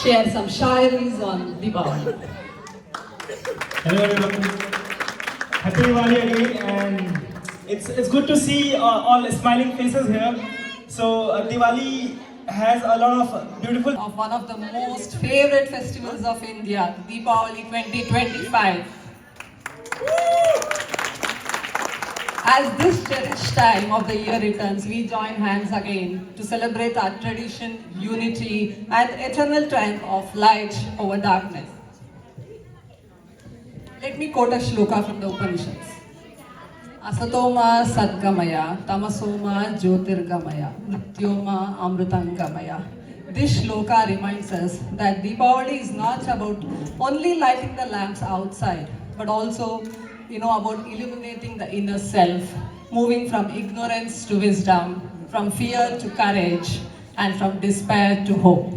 share some shairis on Diwali. Hello everyone. Happy Diwali again, and it's good to see all smiling faces here. So Diwali has a lot of beautiful Of one of the most favorite festivals of India, Deepavali 2025. As this cherished time of the year returns, we join hands again to celebrate our tradition, unity, and eternal triumph of light over darkness. Let me quote a shloka from the Upanishads. Asatoma Sadgamaya, Tamasoma Jyotirgamaya, Mrityoma Amrutangamaya. This shloka reminds us that Deepavali is not about only lighting the lamps outside, but also, about illuminating the inner self, moving from ignorance to wisdom, from fear to courage, and from despair to hope.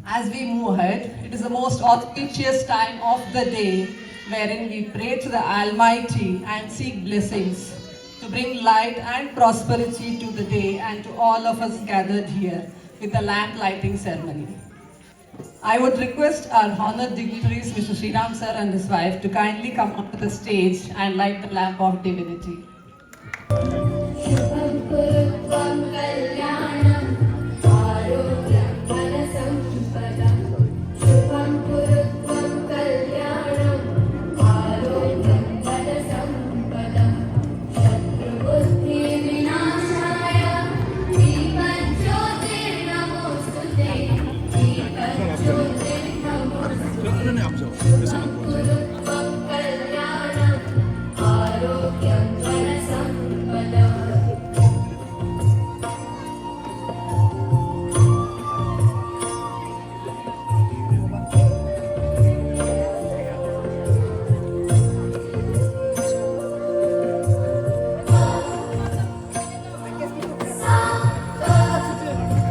As we move ahead, it is the most auspicious time of the day wherein we pray to the Almighty and seek blessings to bring light and prosperity to the day and to all of us gathered here with the lamp lighting ceremony. I would request our honored dignitaries, Mr. Sriram sir and his wife, to kindly come up to the stage and light the lamp of divinity.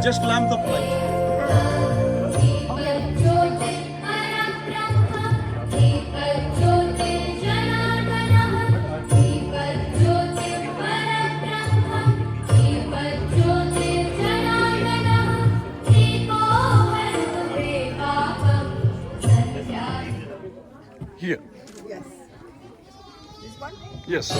just lamp the light. Here. Yes. This one? Yes.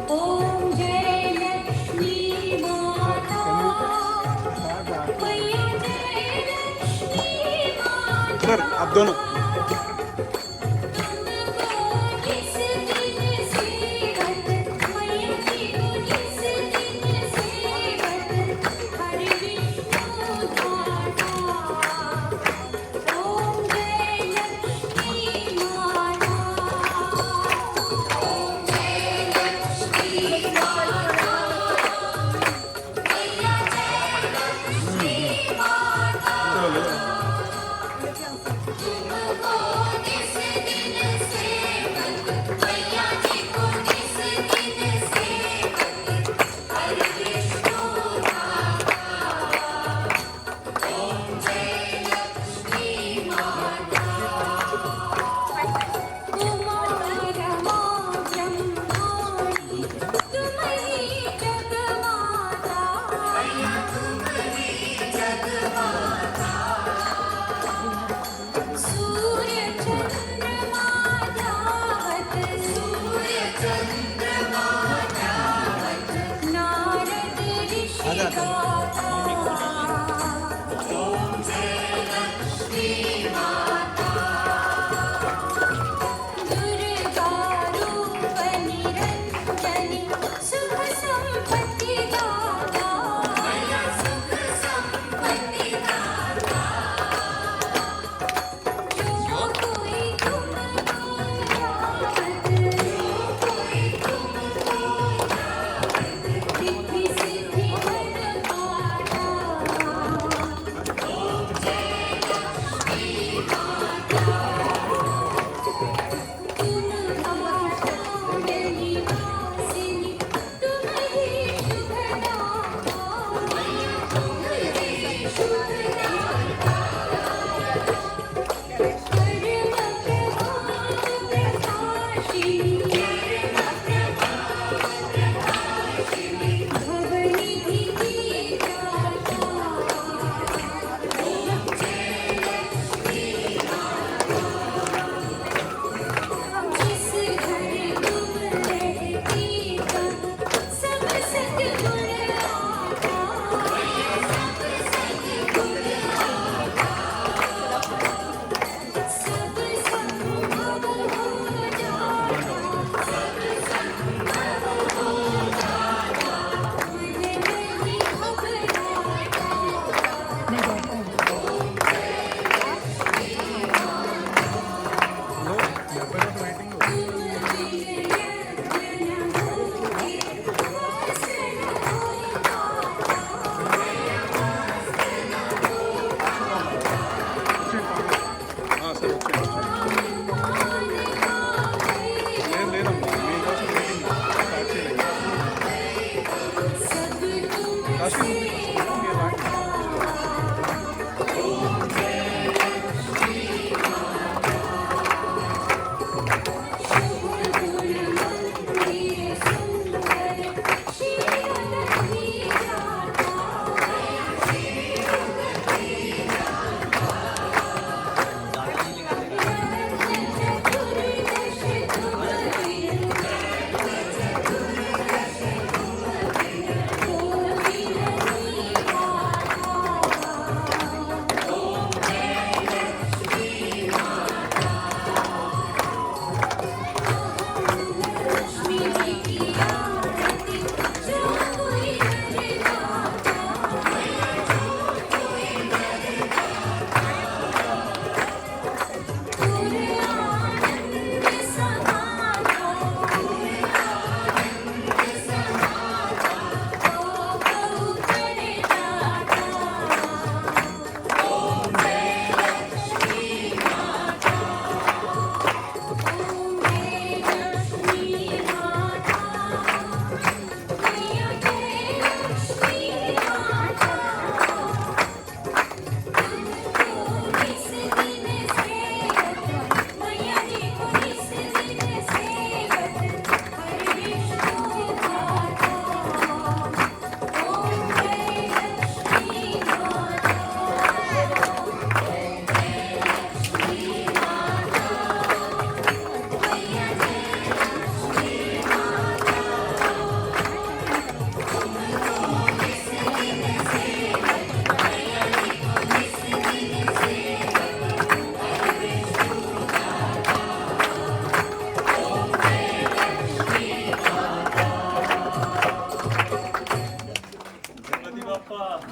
Om Jai Lakshmi Mata, Maiya Jai Lakshmi Mata. Sir आप दोनों Om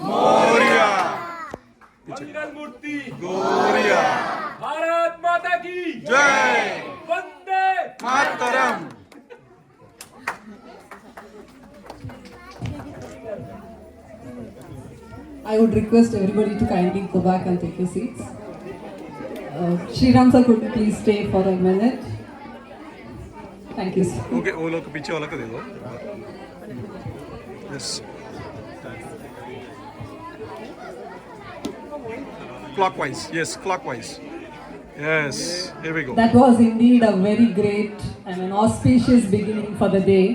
Moriya मंगल मूर्ति गोरिया भारत माता की जय Vande Mataram. I would request everybody to kindly go back and take your seats. Sriram sir, could you please stay for a minute? Thank you, sir. Okay वो लोग पीछे वाला को दे दो। Yes clockwise, yes, clockwise. Yes, here we go. That was indeed a very great and an auspicious beginning for the day.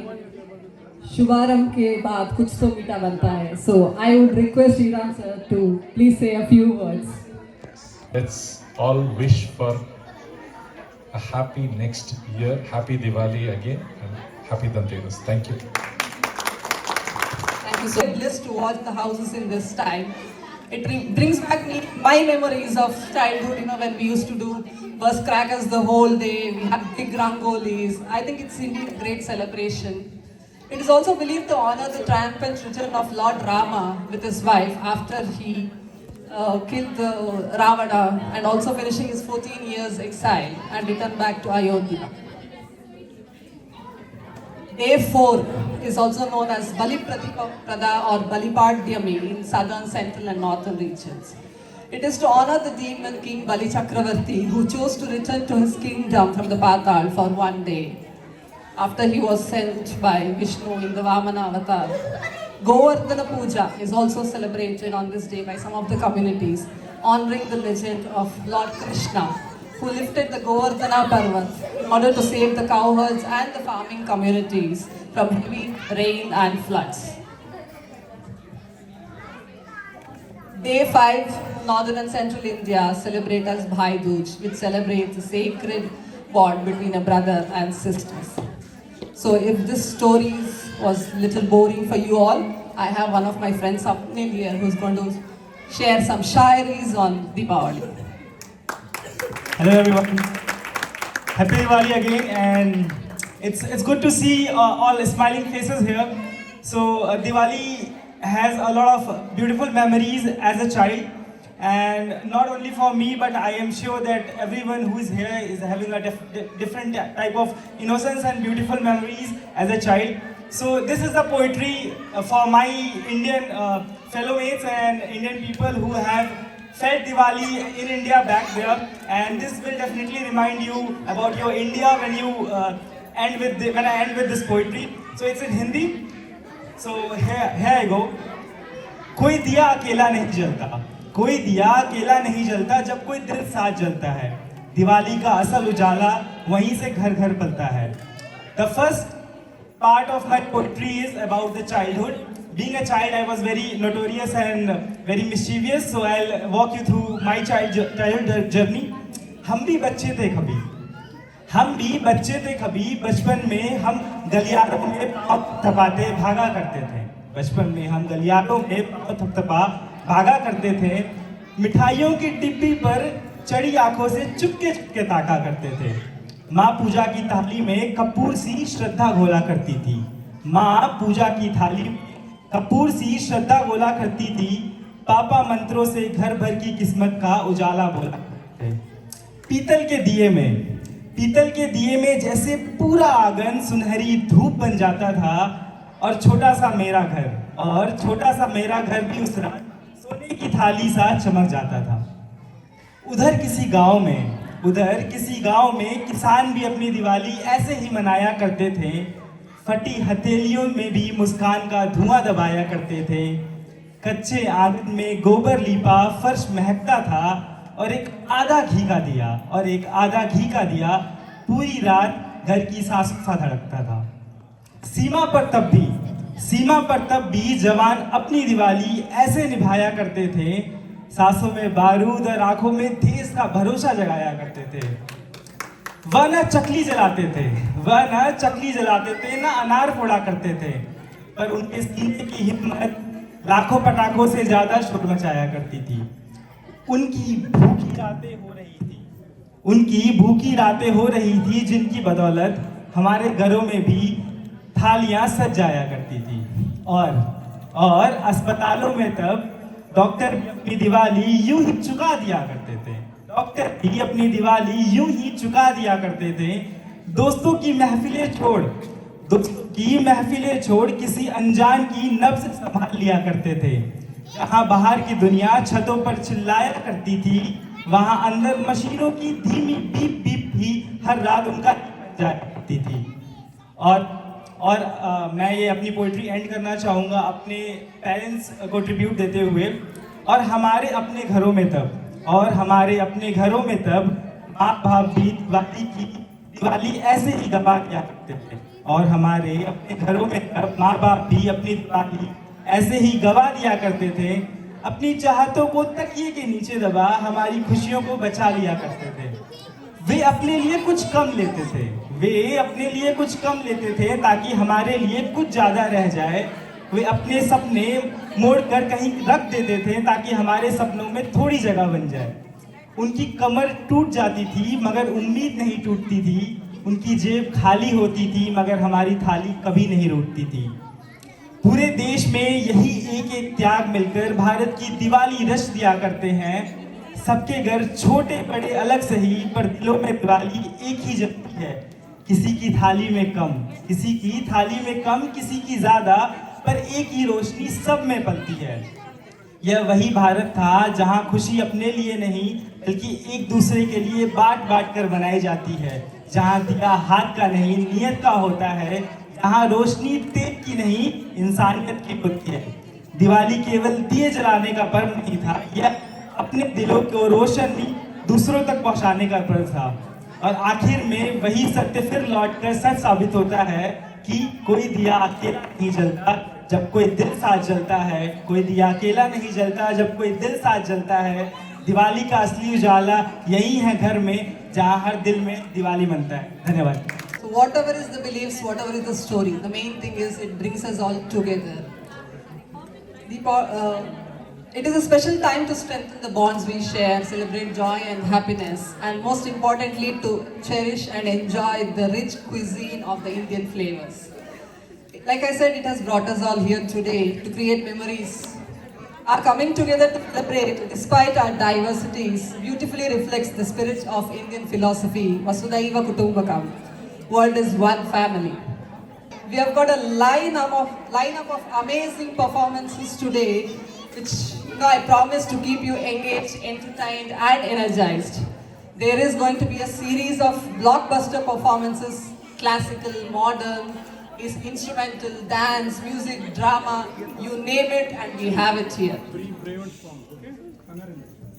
शुभारंभ के बाद कुछ तो मीठा बनता है. So I would request Sriram sir to please say a few words. Let's all wish for a happy next year, happy Diwali again, and happy Dhanteras. Thank you. Thank you so blessed to watch the houses in this time. It brings back my memories of childhood, you know, when we used to do burst crackers the whole day. We had big rangolis. I think it's indeed a great celebration. It is also believed to honor the triumphant return of Lord Rama with his wife after he killed the Ravana and also finishing his 14 years exile and returned back to Ayodhya. Day 4 is also known as Bali Pratipada or Balipadyami in southern, central and northern regions. It is to honor the demon king Bali Chakravarti who chose to return to his kingdom from the Patal for one day after he was sent by Vishnu in the Vamana avatar. Govardhana Puja is also celebrated on this day by some of the communities, honoring the legend of Lord Krishna, who lifted the Govardhana Parvat in order to save the cowherds and the farming communities from heavy rain and floods. Day 5, Northern and Central India celebrate as Bhai Dooj, which celebrates the sacred bond between a brother and sisters. So if this story was little boring for you all, I have one of my friends Sapnil here who's going to share some shairis on Deepavali. Hello everyone. Happy Diwali again, and it's good to see all smiling faces here. So Diwali has a lot of beautiful memories as a child, and not only for me, but I am sure that everyone who is here is having a different type of innocence and beautiful memories as a child. So this is the poetry for my Indian fellow mates and Indian people who have felt Diwali in India back there, and this will definitely remind you about your India when you when I end with this poetry. So it's in Hindi. So here I go. कोई दिया अकेला नहीं जलता, कोई दिया अकेला नहीं जलता जब कोई दिल साथ जलता है। दिवाली का असल उजाला वहीं से घर घर पलता है। The first part of my poetry is about the childhood. Being a child, I was very notorious and very mischievous, so I'll walk you through my childhood journey. हम भी बच्चे थे कभी, बचपन में हम गलियारों में पाँव थपथपाते भागा करते थे। बचपन में हम गलियारों में पाँव थपथपा भागा करते थे। मिठाइयों की डिब्बी पर चढ़ी आंखों से चुपके चुपके ताका करते थे। माँ पूजा की थाली में कपूर सी श्रद्धा घोला करती थी। माँ पूजा की थाली में कपूर सी श्रद्धा घोला करती थी। पापा मंत्रों से घर भर की किस्मत का उजाला बोला करते थे। पीतल के दिए में जैसे पूरा आंगन सुनहरी धूप बन जाता था। और छोटा सा मेरा घर भी उस रात सोने की थाली सा चमक जाता था। उधर किसी गांव में किसान भी अपनी दिवाली ऐसे ही मनाया करते थे। फटी हथेलियों में भी मुस्कान का धुआं दबाया करते थे। कच्चे आंगन में गोबर लीपा फर्श महकता था। और एक आधा घी का दिया पूरी रात घर की सांसों सा धड़कता था। सीमा पर तब भी जवान अपनी दिवाली ऐसे निभाया करते थे। सांसों में बारूद और आंखों में देश का भरोसा जगाया करते थे। वह न चकली जलाते थे, न अनार फोड़ा करते थे, पर उनके सीने की हिम्मत लाखों पटाखों से ज्यादा शोर मचाया करती थी। उनकी भूखी रातें हो रही थी जिनकी बदौलत हमारे घरों में भी थालियां सज जाया करती थी। और अस्पतालों में तब डॉक्टर भी अपनी दिवाली यूं ही चुका दिया करते थे। दोस्तों की महफिलें छोड़ किसी अनजान की नब्ज संभाल लिया करते थे। जहां बाहर की दुनिया छतों पर चिल्लाया करती थी, वहां अंदर मशीनों की धीमी बीप बीप भी हर रात उनका जाया करती थी। और मैं ये अपनी पोइट्री एंड करना चाहूँगा अपने पेरेंट्स को ट्रिब्यूट देते हुए। और हमारे अपने घरों में तब माँ बाप भी दिवाली ऐसे ही गवा किया करते थे। और हमारे अपने घरों में तब माँ बाप भी अपनी दिवाली ऐसे ही गवा दिया करते थे। अपनी चाहतों को तकिए के नीचे दबा हमारी खुशियों को बचा लिया करते थे। वे अपने लिए कुछ कम लेते थे ताकि हमारे लिए कुछ ज्यादा रह जाए। वे अपने सपने मोड़कर कहीं रख देते थे ताकि हमारे सपनों में थोड़ी जगह बन जाए। उनकी कमर टूट जाती थी मगर उम्मीद नहीं टूटती थी। उनकी जेब खाली होती थी मगर हमारी थाली कभी नहीं रूठती थी। पूरे देश में यही एक एक त्याग मिलकर भारत की दिवाली रच दिया करते हैं। सबके घर छोटे बड़े अलग सही, पर दिलों में दिवाली एक ही जलती है। किसी की थाली में कम, किसी की ज्यादा, पर एक ही रोशनी सब में पलती है। यह वही भारत था जहां खुशी अपने लिए नहीं बल्कि एक दूसरे के लिए बांट बांट कर बनाई जाती है। जहां दिया हाथ का नहीं नियत का होता है। जहां रोशनी तेज की नहीं इंसानियत की होती है। दिवाली केवल दिए जलाने का पर्व नहीं था, यह अपने दिलों को रोशनी दूसरों तक पहुंचाने का पर्व था। और आखिर में वही सत्य फिर लौटकर सच साबित होता है कि कोई दिया अकेला नहीं जलता जब कोई दिल साथ जलता है। कोई दिया अकेला नहीं जलता जब कोई दिल साथ जलता है। दिवाली का असली उजाला यही है घर में जहाँ हर दिल में दिवाली बनता है। धन्यवाद। So whatever is the beliefs, whatever is the story, the main thing is it brings us all together. It is a special time to strengthen the bonds we share, celebrate joy and happiness, and most importantly to cherish and enjoy the rich cuisine of the Indian flavors. Like I said, it has brought us all here today to create memories. Our coming together to celebrate, despite our diversities, beautifully reflects the spirit of Indian philosophy, Vasudhaiva Kutumbakam. World is one family. We have got a lineup of amazing performances today, which I promise to keep you engaged, entertained, and energized. There is going to be a series of blockbuster performances, classical, modern, is instrumental, dance, music, drama, you name it, and we have it here.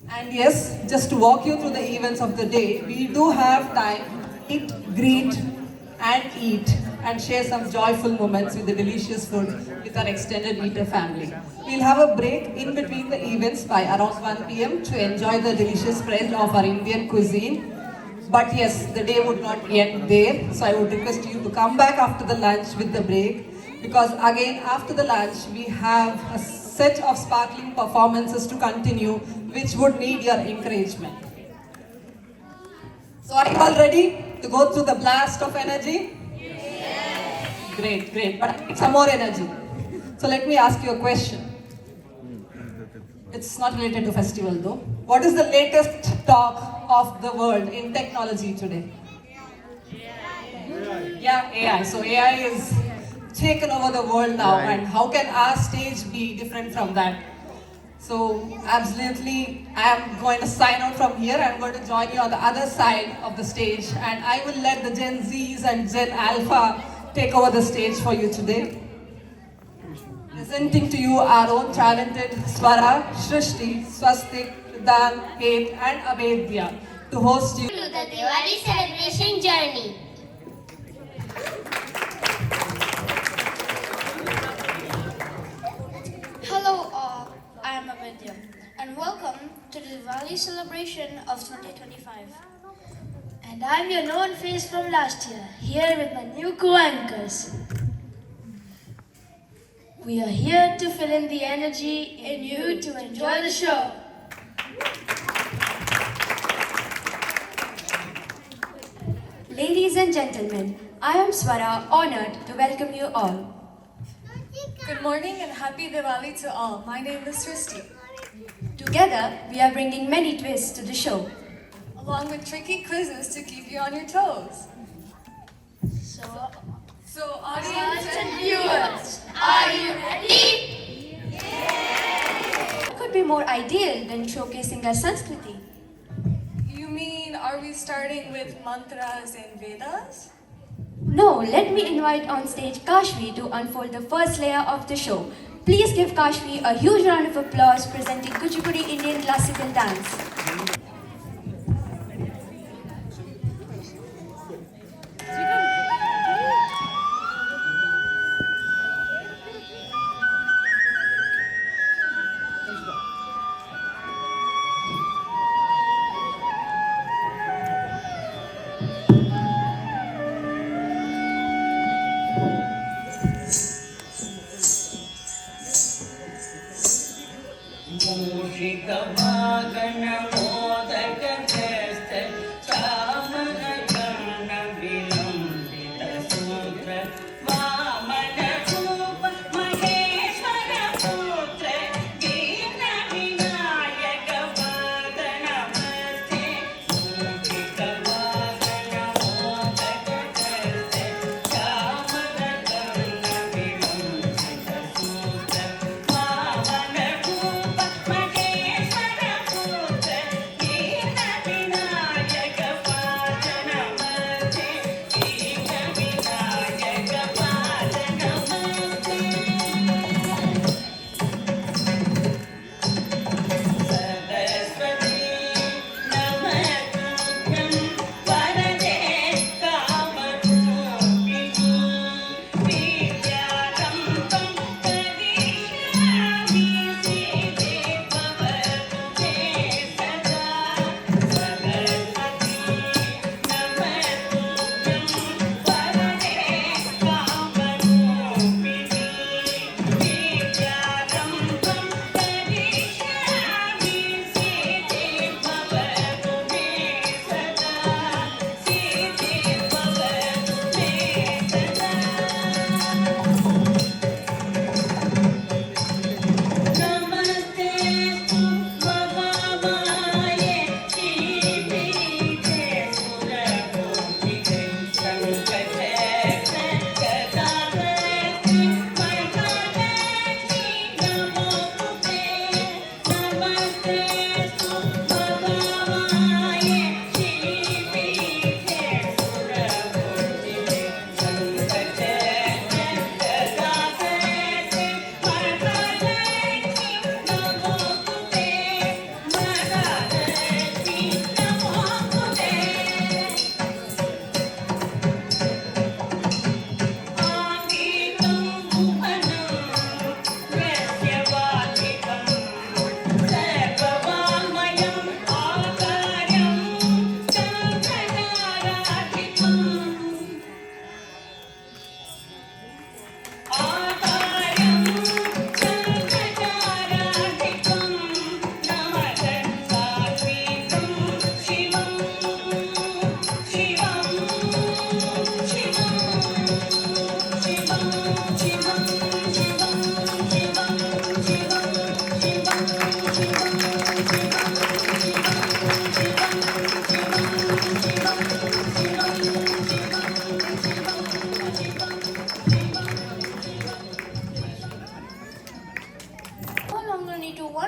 And yes, just to walk you through the events of the day, we do have time to eat, greet, and eat, and share some joyful moments with the delicious food with our extended eater family. We'll have a break in between the events by around 1 p.m. to enjoy the delicious spread of our Indian cuisine. But yes, the day would not end there, so I would request you to come back after the lunch with the break, because again after the lunch we have a set of sparkling performances to continue, which would need your encouragement. So are you all ready to go through the blast of energy? Yes. Great, great. But I need some more energy. So let me ask you a question. It's not related to festival though. What is the latest talk of the world in technology today? Yeah, AI. So AI is taken over the world now, and how can our stage be different from that? So absolutely, I am going to sign out from here. I'm going to join you on the other side of the stage, and I will let the Gen Zs and Gen Alpha take over the stage for you today. Presenting to you our own talented Swara, Shrishti, Swastik, Ridan, Kate, and Abedya to host you. To the Diwali celebration journey. Hello all, I am Abedya and welcome to the Diwali celebration of 2025. And I'm your known face from last year, here with my new co-anchors. We are here to fill in the energy in you to enjoy the show. Ladies and gentlemen, I am Swara, honored to welcome you all. Good morning and happy Diwali to all. My name is Srishti. Together, we are bringing many twists to the show. Along with tricky quizzes to keep you on your toes. So audience and viewers, are you ready? What could be more ideal than showcasing our Sanskriti? You mean, are we starting with mantras and Vedas? No, let me invite on stage Kashvi to unfold the first layer of the show. Please give Kashvi a huge round of applause presenting Kuchipudi Indian classical dance.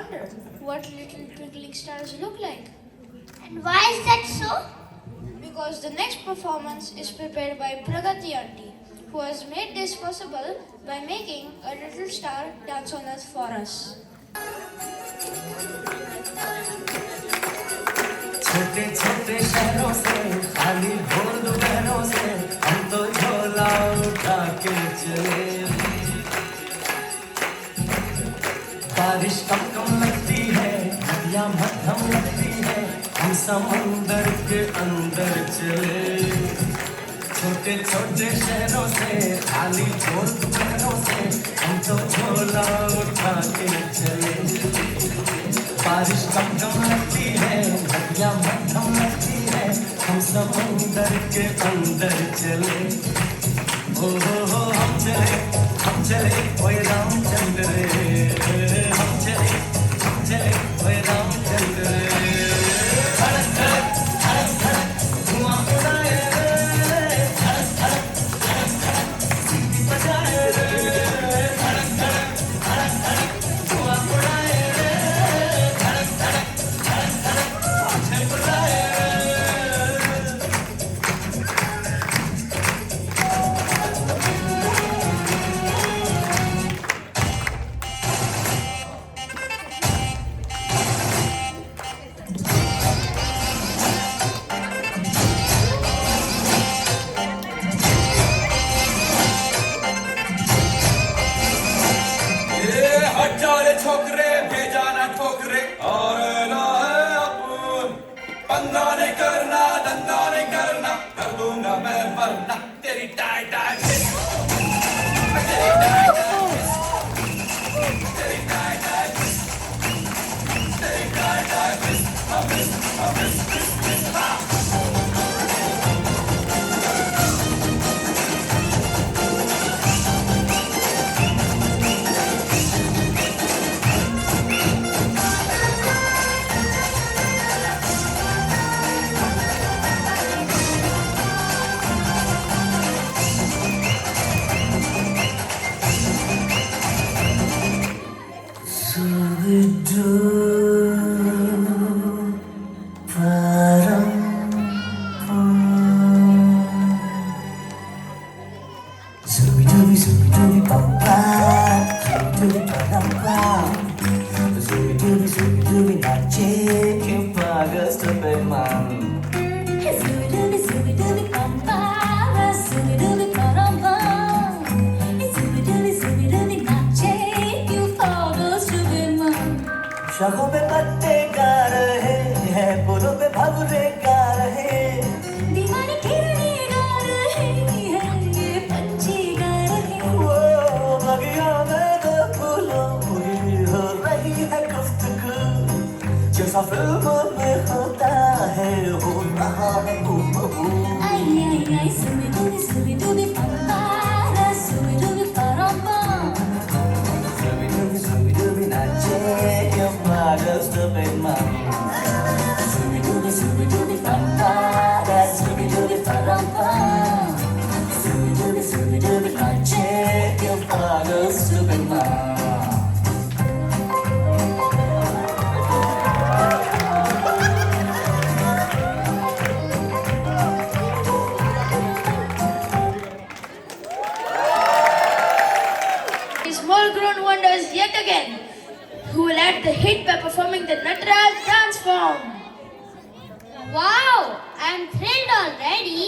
wonder what little twinkling stars look like. And why is that so? Because the next performance is prepared by Pragati Aunty, who has made this possible by making a little star dance on earth for us. छोटे छोटे शहरों से खाली भोर दोपहरों से हम तो झोला उठा के चले। बारिश कम कम लगती है, नदियाँ मध्यम लगती है, हम समुंदर के अंदर चले। छोटे छोटे शहरों से खाली भोर दोपहरों से हम तो झोला उठा के चले। बारिश कम कम लगती है, नदियाँ मध्यम लगती है, हम समुंदर के अंदर चले। ओ हो हम चले ओए रामचंद्र रे। हम चले ओए रामचंद्र रे। धड़क धड़क धड़क धड़क धुआं उड़ाए रे। धड़क धड़क धड़क धड़क सीटी बजाए रे। धड़क धड़क धड़क धड़क धुआं उड़ाए रे। धड़क धड़क धड़क धड़क झलकुलाए रे। हजारे छोकरे भेजाना ठोकरे और ना है अपन पंगा नहीं करना धंधा नहीं करना कर दूंगा मैं वरना तेरी टाई टाई फिस तेरी टाई टाई फिस तेरी टाई टाई फिस तेरी टाई टाई फिस फिस फिस फिस हा शखों पे पत्ते गा रहे हैं, फूलों पे भंवरे गा रहे, दीवाने किरणें गा रहे हैं, ये पंछी गा रहे हैं। वो बगिया में दो फूलों हुई हो रही है गुफ्तगू, जैसा फिल्मों में होता है हो रहा है हूबहू। आई आई आई सुबी डूबी पंपारा सुबी डूबी परम्पम। Subi dubi nache, your father's the big man. Subi dubi pampada, subi dubi parampa. Subi dubi nache, your father's the big man. Small grown wonders yet again, who will add the hit by performing the Nataraj dance form. Wow, I'm thrilled already.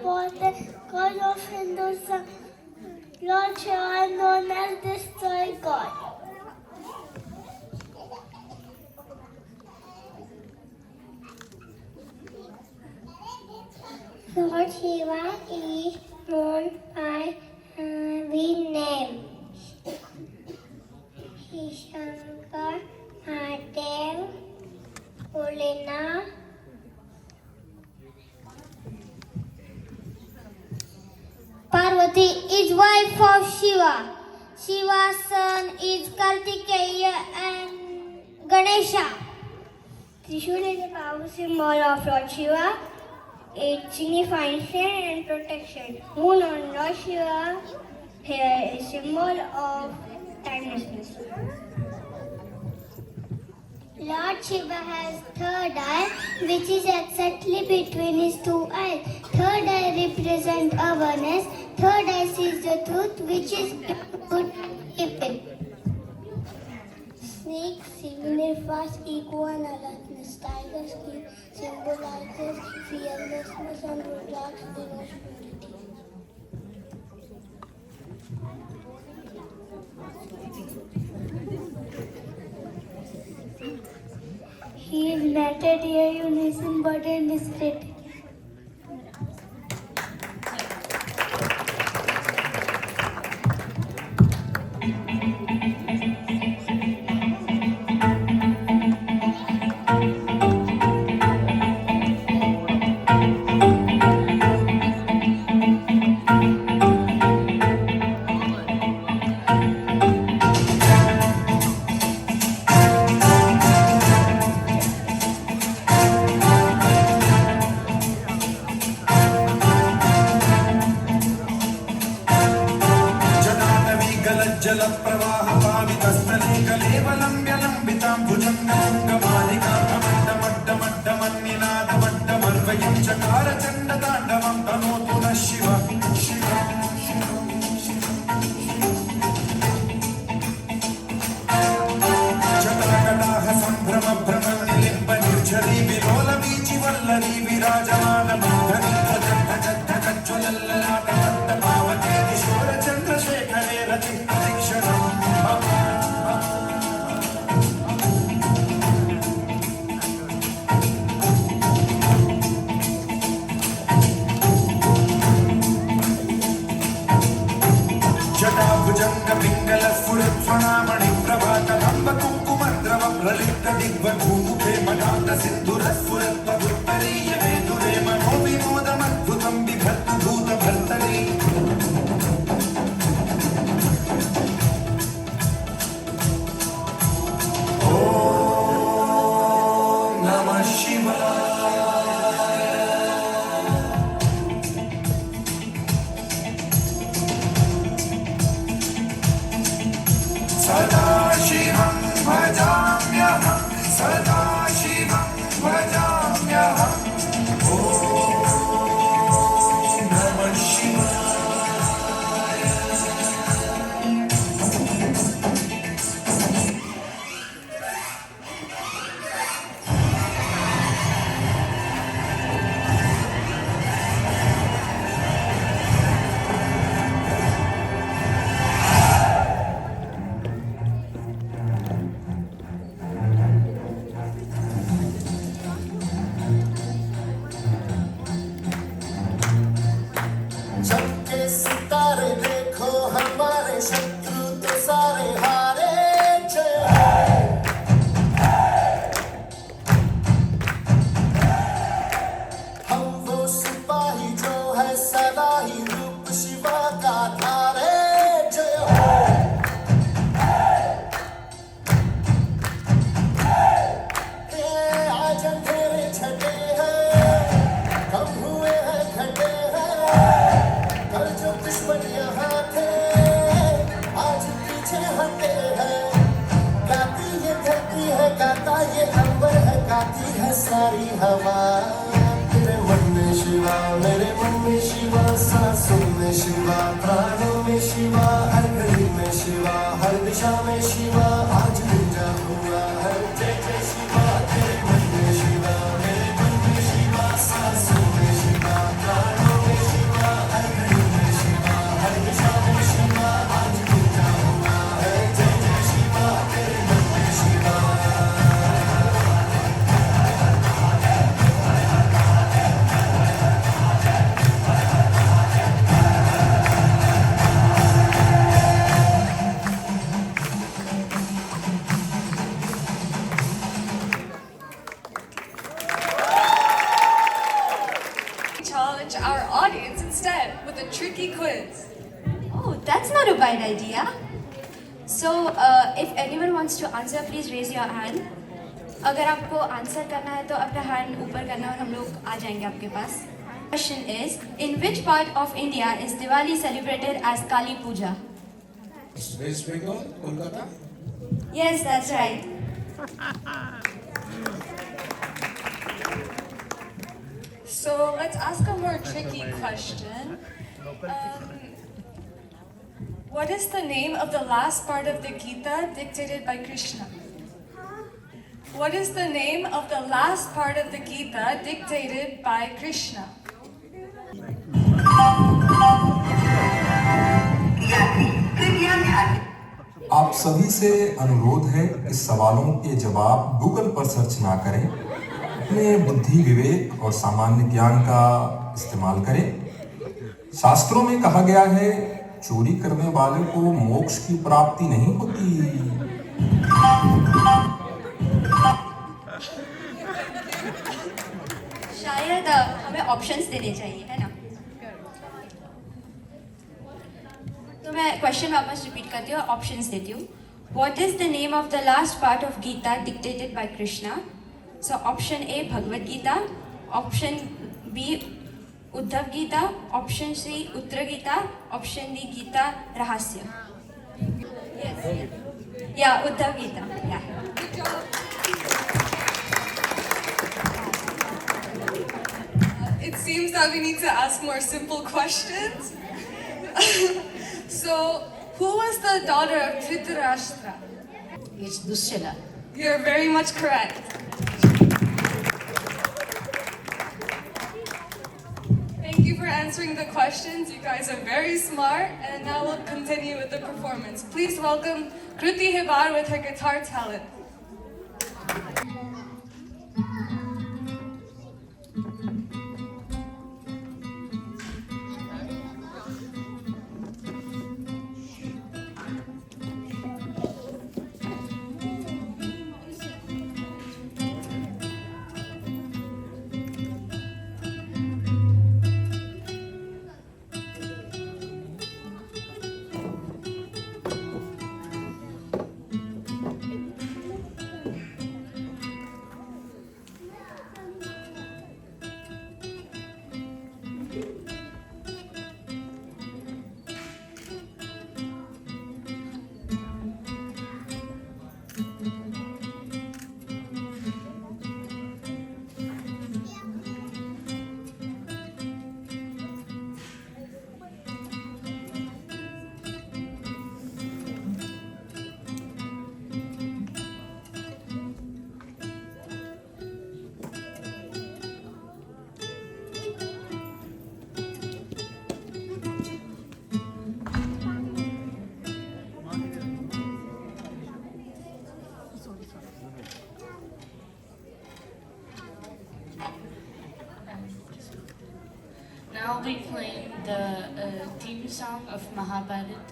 For the God of Hinduism, Lord Shiva known as Destroy God. Lord Shiva is known by the name Shankar, Mahadev, Bholenath, Parvati is wife of Shiva. Shiva's son is Kartikeya and Ganesha. Trishul is a power symbol of Lord Shiva. It signifies strength and protection. Moon on Lord Shiva here is symbol of timelessness. Lord Shiva has third eye, which is exactly between his two eyes. Third eye represents awareness. Third eye sees the truth, which is good and evil. Snake signifies ego and alertness. Tiger skin symbolizes fearlessness and Rudra's irresponsibility. He is mated here unison but in discreet. जल प्रवाह पावितस्थले कलेवलम्ब्य लम्बितां भुजङ्गमालिकां मड्डमड्डमड्डमन्निनादमड्डमर्वयं चकार चण्डताण्डवं तनोतु नः शिव जटाकटाह सम्भ्रम भ्रम निलिम्ब निर्झरी विलोल वीचि वल्लरी विराजमान मन्धरी ज्वलल्ललाट पावके किशोर चन्द्रशेखरे रति जटाभुजंग पिंगल स्फुरत्फणामणि प्रभातम्ब कुङ्कुमद्रव प्रलिप्त दिग्वधूमुखे मदान्त सिन्धुर स्फुरत्वदुत्तरीय वेदुरे मनो विनोदमद्भुतं बिभर्तु भूतभर्तरि ॐ नमः शिवाय सदाशिवं भजाम्यहं सदाशिवं भजाम्यहम् ॐ नमः शिवाय चमके सितारे देखो हमारे शत्रु तो सारे हारे जय हम वो सिपाही जो है सदा ही रूप शिवा का धारे जय आज अंधेरे छटे हैं कम हुए हैं घटे हैं कल जो दुश्मन यहाँ थे आज पीछे हटे हैं गाती ये धरती है गाता ये अंबर है गाती है सारी हवा तेरे मन में शिवा मेरे मन में शिवा सांसों में शिवा प्राणों में शिवा हर घड़ी में शिवा हर दिशा में शिवा आज गुंजा हुआ है जय जय शिवा तेरे मन में शिवा मेरे मन में शिवा सांसों में शिवा प्राणों में शिवा हर घड़ी में शिवा हर दिशा में शिवा आज गुंजा हुआ है जय जय शिवा तेरे मन में Shiva Challenge our audience instead with a tricky quiz. Oh, that's not a bad idea. So, if anyone wants to answer, please raise your hand. अगर आपको आंसर करना है तो अपना हैंड ऊपर करना और हम लोग आ जाएंगे आपके पास. Question is, in which part of India is Diwali celebrated as Kali Puja? West Bengal, Kolkata. Yes, that's right. So let's ask a more tricky question. What is the name of the last part of the Gita dictated by Krishna? What is the name of the last part of the Gita dictated by Krishna? आप सभी से अनुरोध है इस सवालों के जवाब Google पर सर्च ना करें, अपने बुद्धि विवेक और सामान्य ज्ञान का इस्तेमाल करें। शास्त्रों में कहा गया है चोरी करने वाले को मोक्ष की प्राप्ति नहीं होती। शायद हमें ऑप्शंस देने चाहिए, है ना? तो मैं क्वेश्चन वापस रिपीट करती हूँ, ऑप्शंस देती हूँ। What is the name of the last part of Gita dictated by Krishna? So option A Bhagavad Gita, option B Uddhav Gita, option C Uttar Gita, option D Gita रहस्य। या उद्धव गीता, या। It seems that we need to ask more simple questions. So, who was the daughter of Dhritarashtra? It's Dushyala. You're very much correct. Thank you for answering the questions. You guys are very smart. And now we'll continue with the performance. Please welcome Kruti Hibar with her guitar talent. Now I'll be playing the theme song of Mahabharat.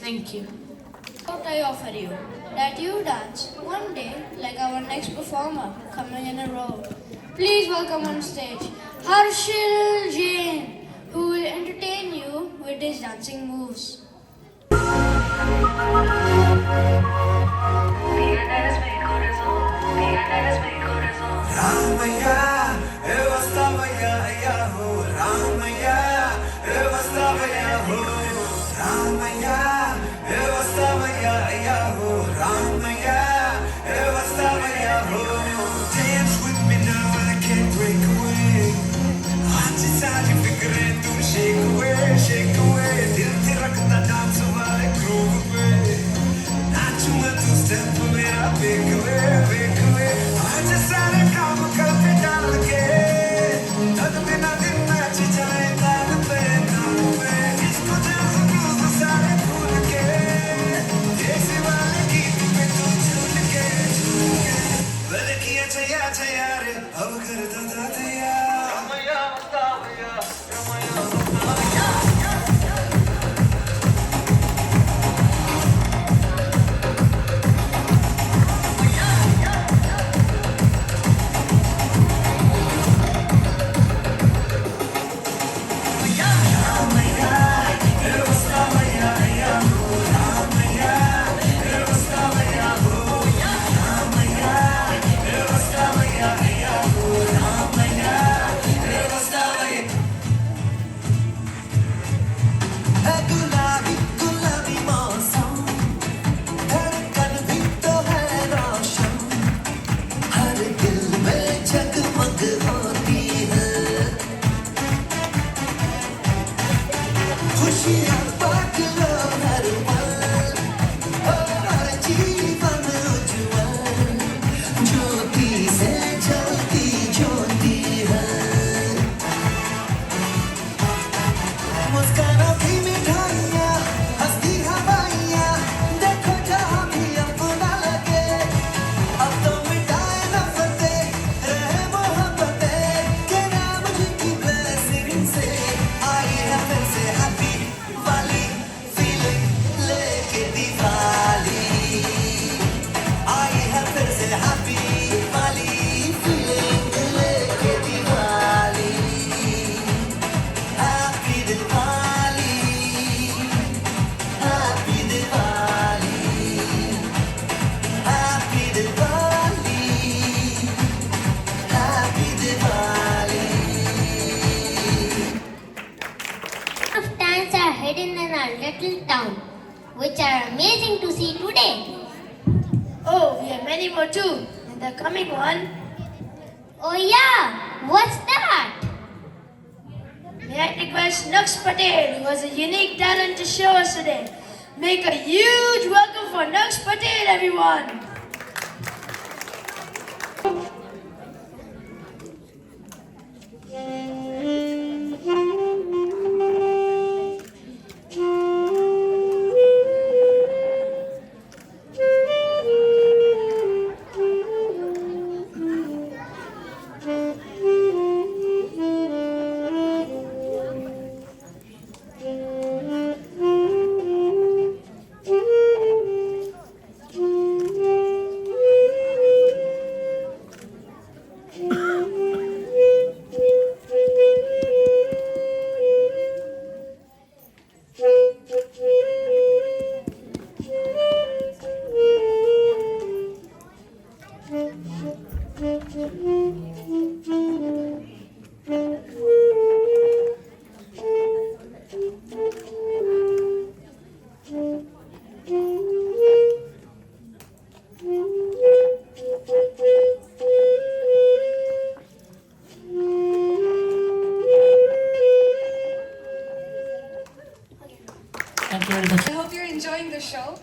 Thank you. The I offer you that you dance one day like our next performer coming in a row. Please welcome on stage Harshil Jain, who will entertain you with his dancing moves. Ramaya, Evastavaya, Yaho, Ramaya, Evastavaya, Ho, Ramaya, Evastavaya, Yaho, Ramaya, Evastavaya, Ho. Dance with me now, I can't break away. Aaj saari fikrein tu shake away, dil se rakhta dance wale groove pe. Nachunga tu step mera wake away. Aaj saare kaam kal pe dal ke, tad bina din naach jaye taal pe. Isko dance blues saare bhool ke, desi wale geet pe tu jhool ke. Bal kiya chaya re, ab karta tha taya. Ramaya Mustavaya, Ramaya Mustavaya. little town, which are amazing to see today. Oh, we have many more too. And the coming one. Oh yeah, what's that? May I request Nux Patel, who has a unique talent to show us today. Make a huge welcome for Nux Patel, everyone. I hope you're enjoying the show.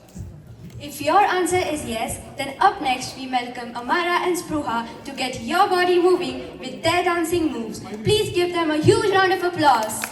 If your answer is yes, then up next we welcome Amara and Spruha to get your body moving with their dancing moves. Please give them a huge round of applause.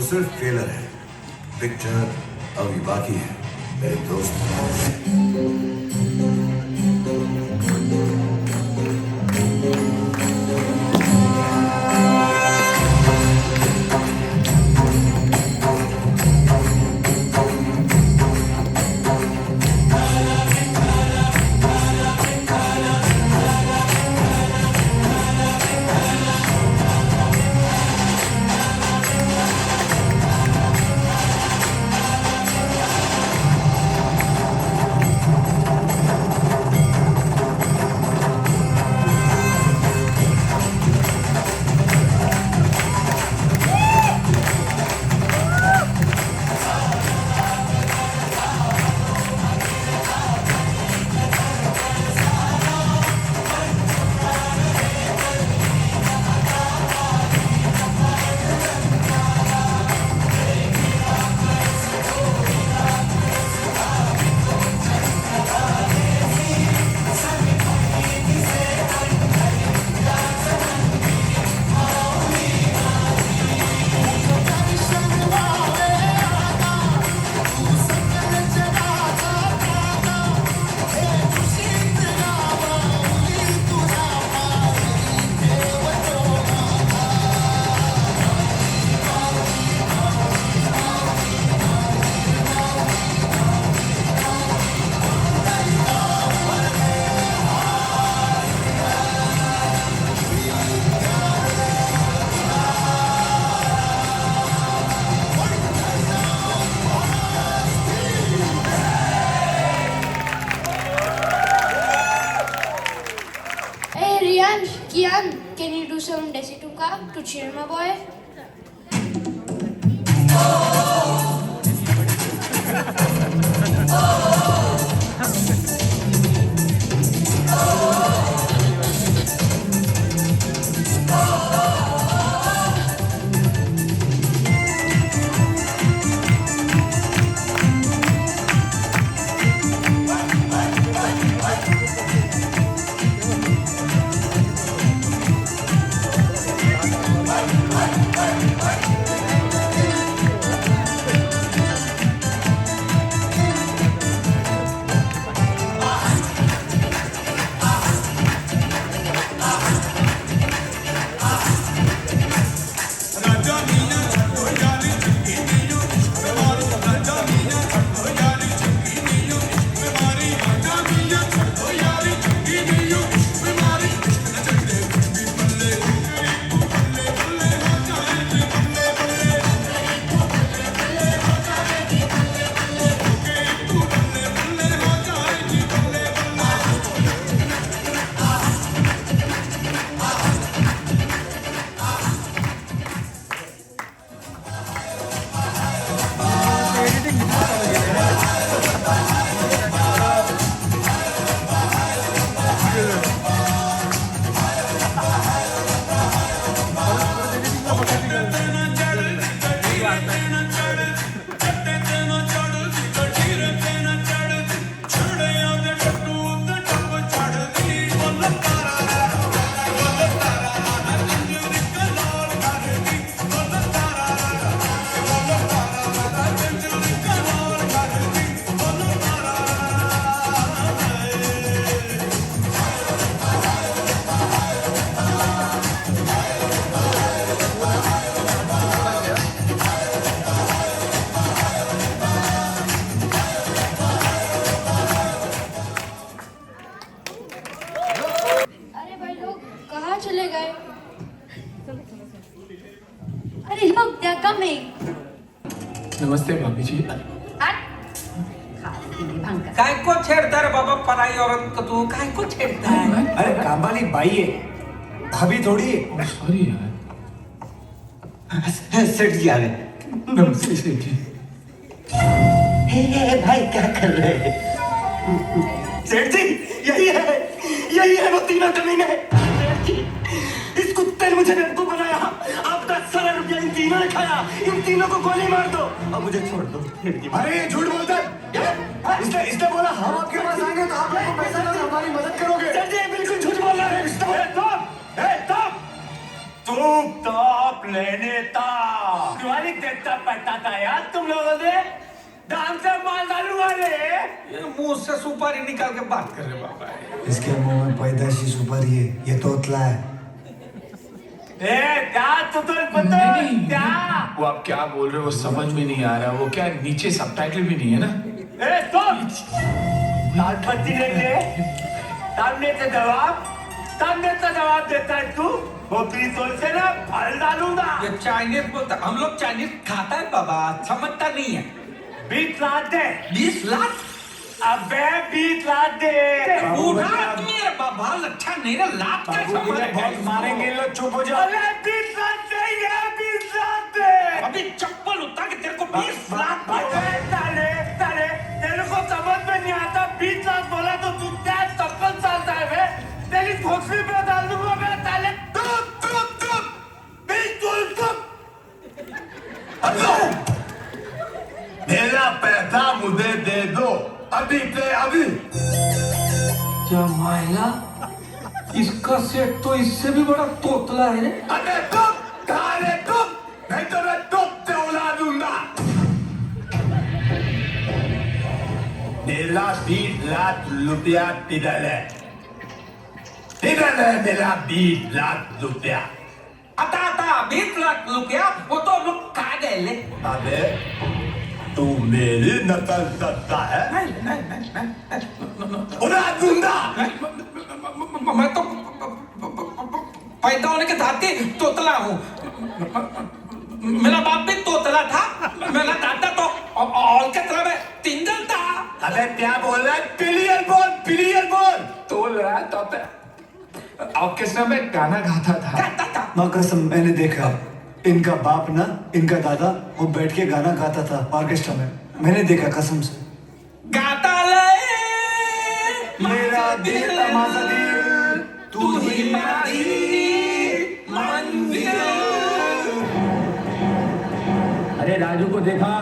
सिर्फ trailer है, picture अभी बाकी है मेरे दोस्त। Hey Riyansh, Kian, can you do some Desitumka to cheer my boy? चले गए? अरे look, they are coming. नमस्ते भाभी जी। काय को छेड़ता रे बाबा पराई औरत को तू काय को छेड़ता है? अरे काम वाली बाई है, भाभी थोड़ी। सॉरी यार। सेठ जी आ गए। नमस्ते सेठ जी। हे भाई क्या कर रहे हैं? सेठ जी यही है वो तीनों कमीने। सेठ जी इस कुत्ते ने मुझे बेवकूफ बनाया। आप 10 साल रुपया इन तीनों ने खाया। इन तीनों को गोली मार दो और मुझे छोड़ दो। अरे ये झूठ बोलता है। इसने बोला हम आपके पास आएंगे तो आप लोगों को पैसा देकर हमारी मदद करोगे। सेठ जी बिल्कुल झूठ बोल रहा है। तू ताप लेने ता दिवाली देता पता था यार तुम लोगों ने दाम से माल डालू वाले ये मुंह से सुपारी निकाल के बात कर रहे बाबा इसके मुंह में पैदाशी सुपारी है, ये तोतला है। क्या तो पता क्या वो आप क्या बोल रहे हो वो समझ में नहीं आ रहा। वो क्या नीचे सबटाइटल भी नहीं है ना। लाल पत्ती लेके सामने से जवाब देता है तू। वो 20 से ना फल डालूंगा। ये चाइनीज बोलता, हम लोग चाइनीज खाता है बाबा, समझता नहीं है। 20 लाख दे। 20 लाख? अबे 20 लाख दे। बूढ़ा आदमी है बाबा, लच्छा नहीं ना, लाख का समझ है। बहुत मारेंगे लोग, चुप हो जाओ। अरे 20 लाख चाहिए, 20 लाख दे। अभी चप्पल उतार के तेरे को 20 लाख ताले तेरे को समझ में नहीं आता। 20 लाख बोला तो तू क्या चप्पल चालता है बे? तेरी खोखली पे डाल दूंगा मैं ताले। मेरा पैसा मुझे दे दो अभी पे अभी। जमाइला, इसका सेट तो इससे भी बड़ा तोतला है। अबे तुम ताले तुम, नहीं तो मैं तुम से उड़ा दूंगा। मेरा 20 लाख रुपया किधर है? किधर है मेरा 20 लाख रुपया? आता 20 लाख रुपया वो तो लोग खा गए ले। अबे तू मेरी नकल करता है? नहीं उड़ा दूंगा। मैं तो पैदा होने के धाते तोतला हूँ। मेरा बाप भी तोतला था, मेरा दादा तो और के तरह में तिंगल था। अबे क्या बोल रहा है? पिलियर बोल। तोल रहा है तोते। ऑर्केस्ट्रा में गाना गाता था। माँ कसम, मैंने देखा इनका बाप ना, इनका दादा वो बैठ के गाना गाता था ऑर्केस्ट्रा में। मैंने देखा कसम से। गाता ले मेरा दिल तमाशा दिल, तू ही मेरी मंजिल। अरे राजू को देखा?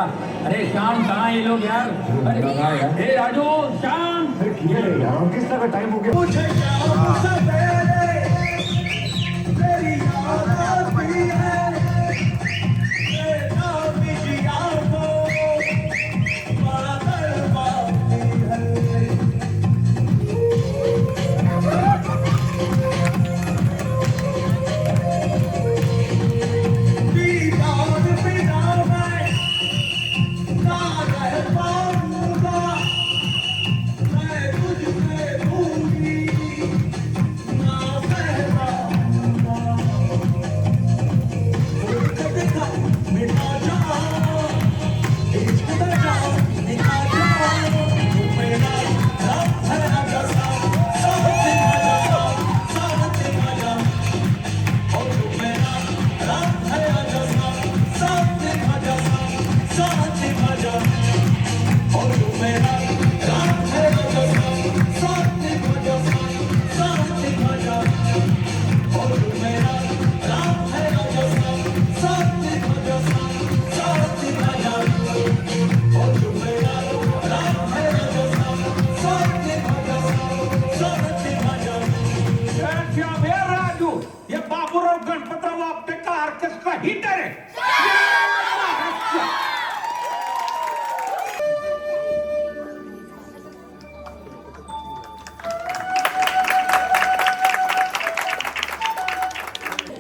अरे शाम कहाँ ये लोग यार? अरे राजू शाम ऑर्केस्ट्रा का टाइम हो गया।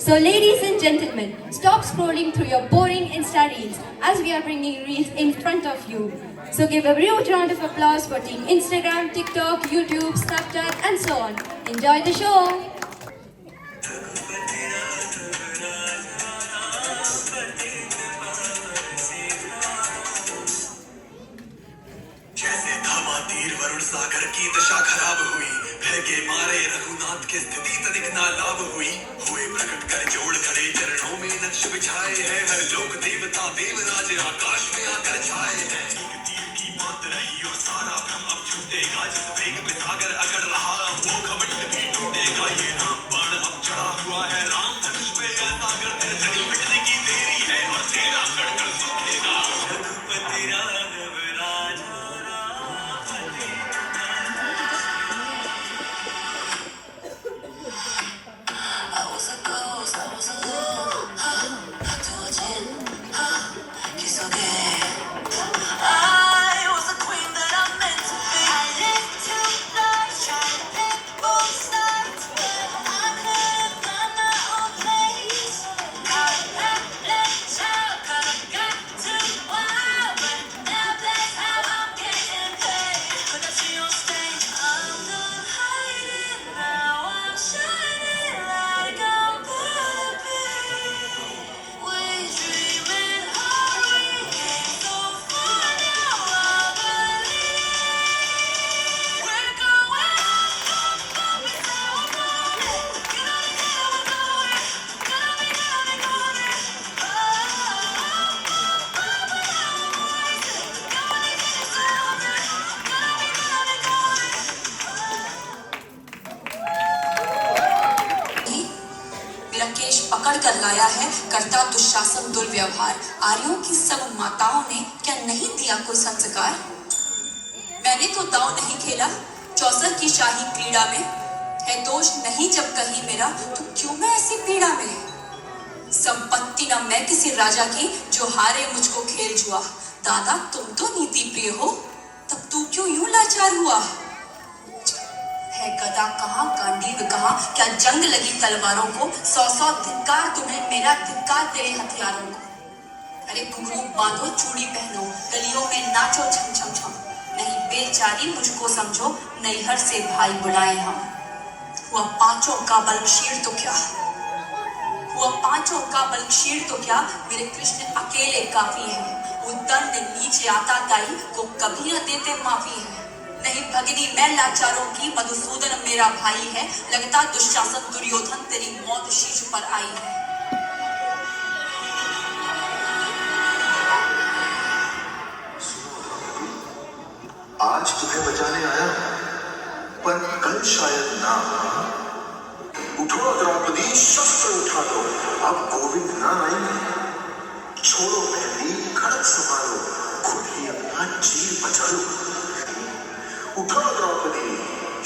So ladies and gentlemen, stop scrolling through your boring Insta reels as we are bringing reels in front of you. So give a huge round of applause for Team Instagram, TikTok, YouTube, Snapchat and so on. Enjoy the show! जैसे धामा तीर वरुण सागर की दशा खराब हुई, भय के मारे रघुनाथ की स्थिति तनिक ना लाभ हुई। हुए प्रकट कर जोड़ खड़े चरणों में नक्श बिछाए हैं, हर लोक देवता देवराज आकाश में आकर छाए हैं। एक तीर की बात रही और सारा भ्रम अब छूटेगा, जिस वेग में सागर अकड़ रहा वो घमंड भी टूटेगा। ये राम बाण अब चढ़ा हुआ है राम धनुष पे, सागर तेरे जड़ी मिटने की देरी है और तेरा कड़कड़ सूखेगा। रघुपति राघव राजा लंकेश पकड़ कर लाया है, करता दुशासन दुर्व्यवहार। आर्यों की सब माताओं ने क्या नहीं दिया कोई संस्कार? मैंने तो दांव नहीं खेला चौसर की शाही क्रीड़ा में, है दोष नहीं जब कहीं मेरा, तो क्यों मैं ऐसी पीड़ा में? संपत्ति न मैं किसी राजा की, जो हारे मुझको खेल जुआ। दादा तुम तो नीति प्रिय हो, तब तू क्यों यूं लाचार हुआ? है गदा कहाँ, गांडीव कहाँ, क्या जंग लगी तलवारों को? 100 धिक्कार तुम्हें, मेरा धिक्कार तेरे हथियारों को। अरे घुंघरू बांधो, चूड़ी पहनो, गलियों में नाचो छम छम छम। नहीं बेचारी मुझको समझो, नैहर से भाई बुलाए हम। हुआ पांचों का बल क्षीण तो क्या, हुआ पांचों का बल क्षीण तो क्या, मेरे कृष्ण अकेले काफी है। वो दंड नीचे आता दाई, वो कभी न देते माफी है। नहीं भगिनी मैं लाचारों की, मधुसूदन मेरा भाई है। लगता दुशासन दुर्योधन, तेरी मौत शीश पर आई है। आज तुम्हें बचाने आया, पर कल शायद ना। उठो द्रौपदी, शस्त्र उठा दो, अब गोविंद ना आएंगे। छोड़ो मेहंदी, खड़क संभालो, खुद ही अपना चीर बचा लो। उठो द्रौपदी,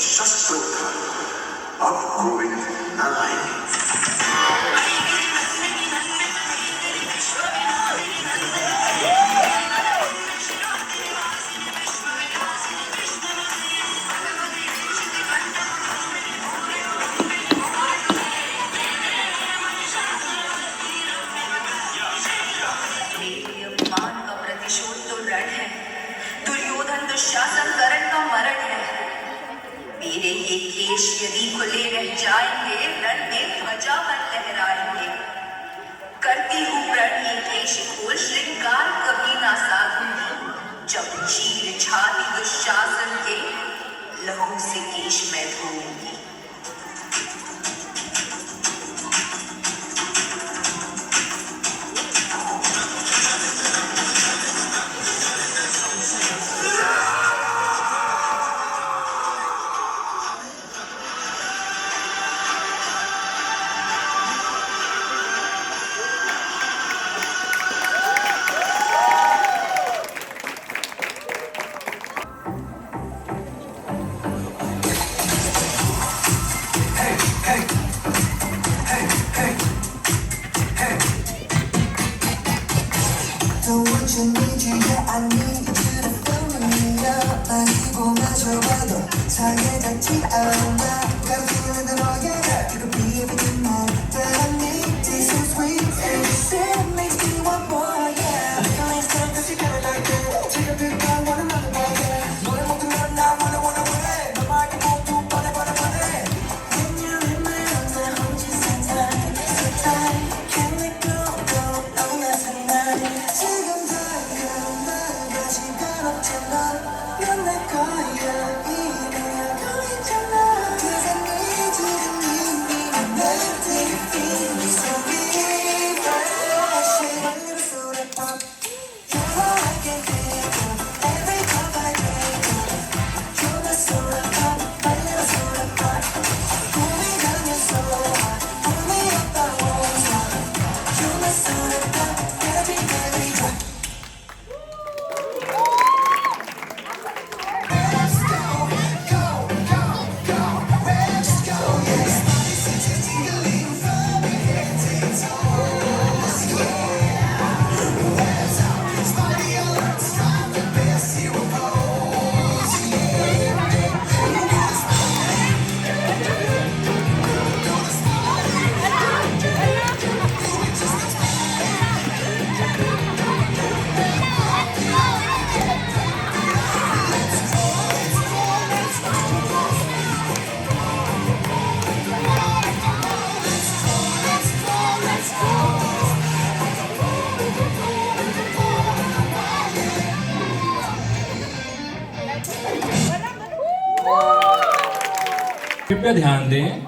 शस्त्र उठा दो, अब गोविंद ना आएंगे। दुशासन करण का मरण है। मेरे ये केश यदि खुले रह जाएंगे, रण में ध्वजा पर लहराएंगे। करती हूँ प्रण ये केश खोल, श्रृंगार कभी ना साधूंगी। जब चीर छाती दुशासन के, लहू से केश मैं धोऊंगी। कृपया ध्यान दें,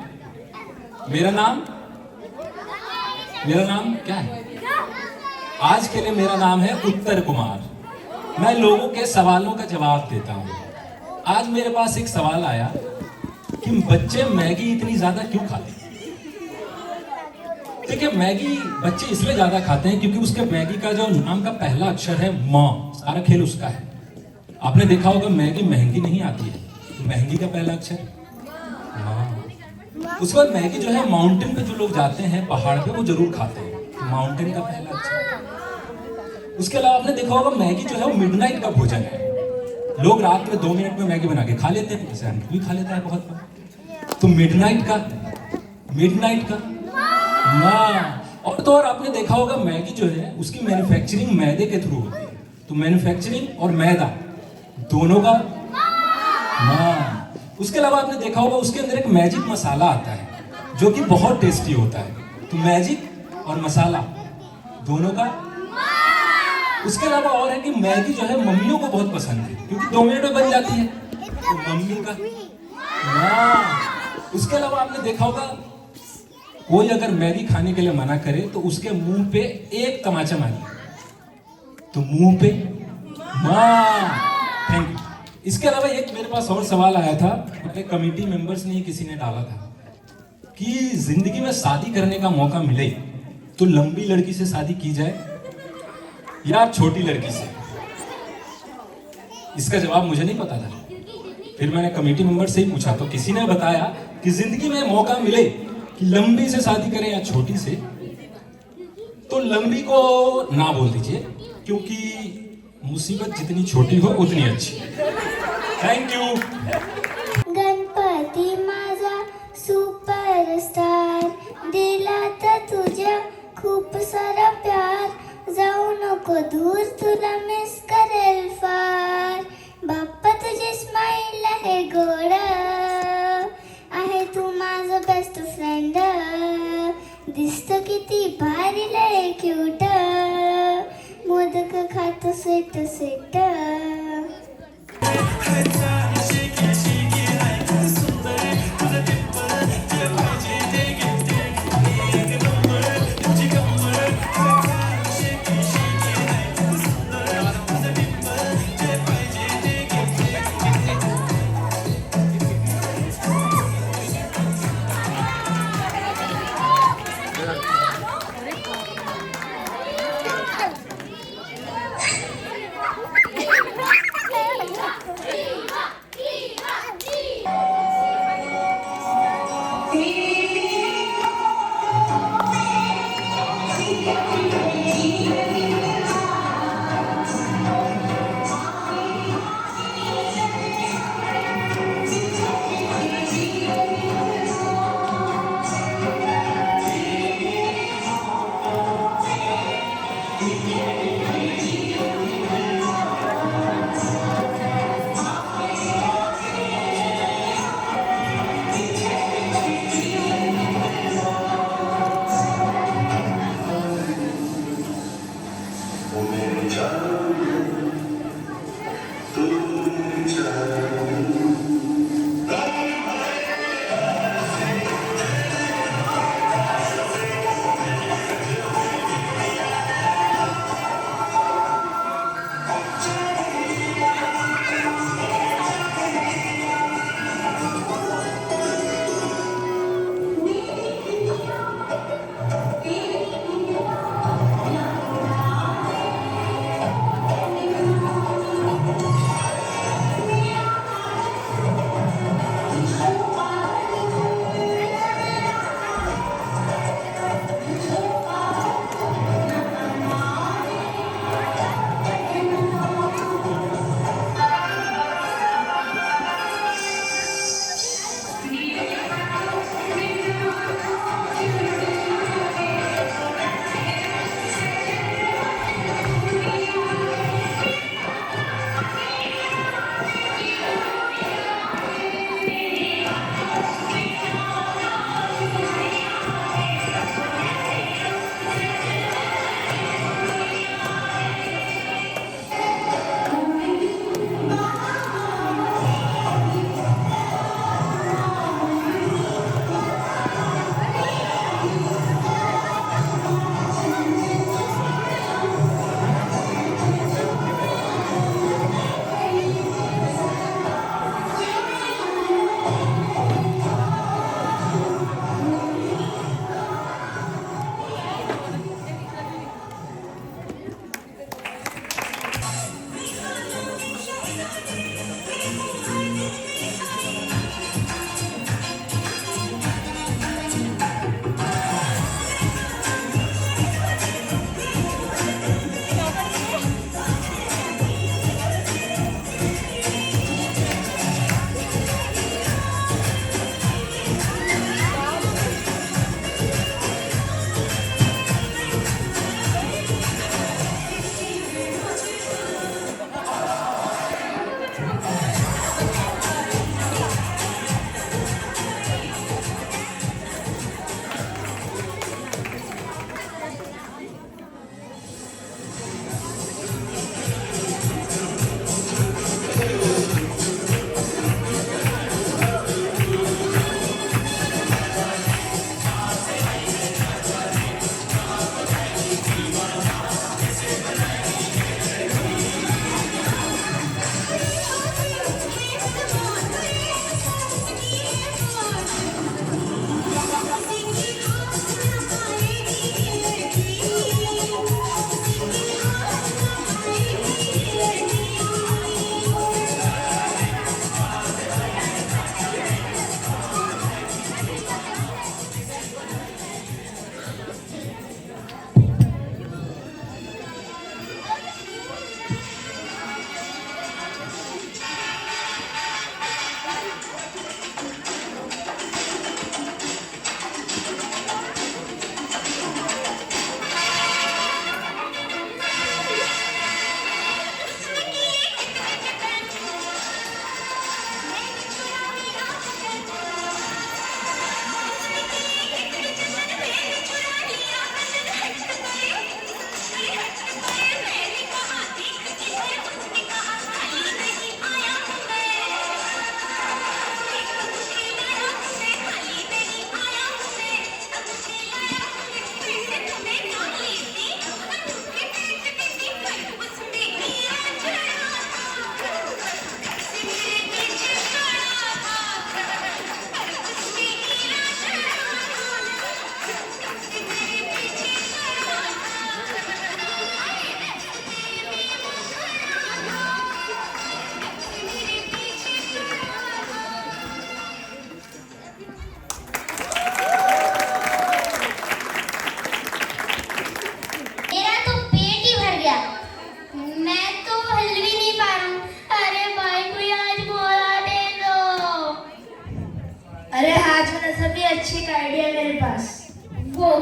मेरा नाम क्या है? आज के लिए मेरा नाम है उत्तर कुमार। मैं लोगों के सवालों का जवाब देता हूँ। आज मेरे पास एक सवाल आया कि बच्चे मैगी इतनी ज्यादा क्यों खाते हैं? देखिए मैगी बच्चे इसलिए ज्यादा खाते हैं क्योंकि उसके मैगी का जो नाम का पहला अक्षर है म, सारा खेल उसका है। आपने देखा होगा मैगी महंगी नहीं आती है, तो महंगी का पहला अक्षर म। उसके बाद मैगी जो है माउंटेन पे जो लोग जाते हैं पहाड़ पे वो जरूर खाते हैं, तो माउंटेन का पहला अक्षर। उसके अलावा आपने देखा होगा मैगी जो है वो मिडनाइट का भोजन है। लोग रात में 2 मिनट में मैगी बना के खा लेते हैं, जैसे अंकित भी खा लेता है बहुत बार। तो मिडनाइट का और तो और आपने देखा होगा मैगी जो है उसकी मैन्युफैक्चरिंग मैदे के थ्रू होती है, तो मैन्युफैक्चरिंग और मैदा दोनों का उसके अलावा आपने देखा होगा उसके अंदर एक मैजिक मसाला आता है जो कि बहुत टेस्टी होता है, तो मैजिक और मसाला दोनों का। उसके अलावा और है कि मैगी जो है मम्मियों को बहुत पसंद है क्योंकि 2 मिनट में बन जाती है, तो मम्मी का। उसके अलावा आपने देखा होगा कोई अगर मैगी खाने के लिए मना करे तो उसके मुंह पे एक तमाचा मारिए, तो मुंह पे थैंक यू। इसके अलावा एक मेरे पास और सवाल आया था, मेरे कमेटी मेंबर्स ने किसी ने डाला था कि जिंदगी में शादी करने का मौका मिले तो लंबी लड़की से शादी की जाए या छोटी लड़की से। इसका जवाब मुझे नहीं पता था, फिर मैंने कमेटी मेंबर से ही पूछा तो किसी ने बताया कि जिंदगी में मौका मिले कि लंबी से शादी करें या छोटी से, तो लंबी को ना बोल दीजिए क्योंकि मुसीबत जितनी छोटी हो उतनी अच्छी। Thank you. गणपती माझा सुपरस्टार, दिला तर तुझ्या खूप सारा प्यार, जाऊ नको दूर तुला मिस करेल फार, बाप्पा तुझी स्माईल आहे गोड, आहे तू माझं बेस्ट फ्रेंड, दिसतो किती भारी लय क्यूट, मोदक खातो स्वीट स्वीट।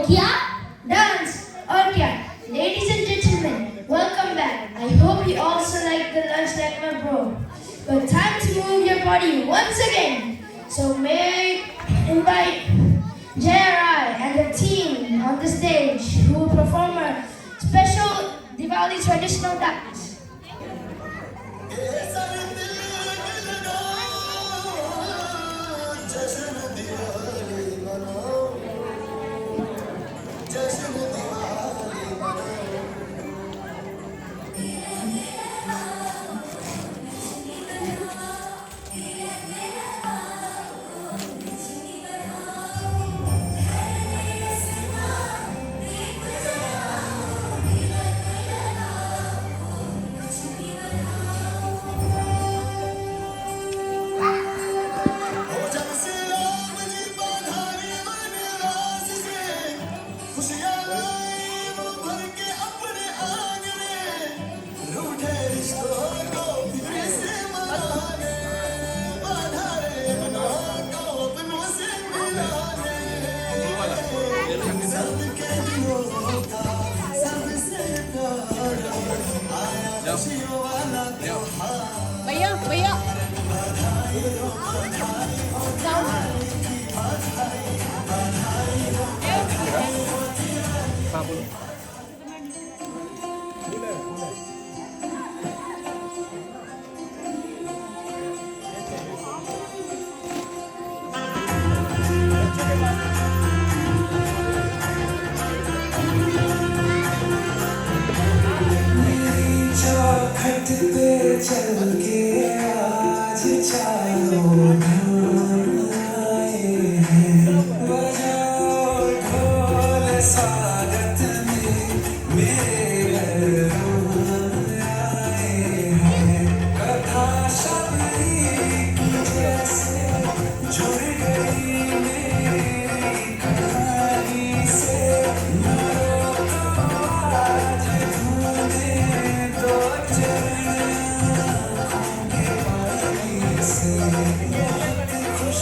किया डांस और क्या. Ladies and gentlemen, welcome back. I hope you also like the lunch like my bro. But time to move your body once again. So may I invite JRI and the team on the stage who will perform a special Diwali traditional dance. भैया भैया चौखट पे चल के आज चारों धाम आए हैं बजाओ ढोल स्वागत में मेरे घर आए हैं कथा शबरी की जैसे जुड़ गई मेरी कहानी से मरो तो आज ढूंढे दो खुश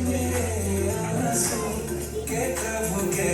मेरे आंसू के प्रभु के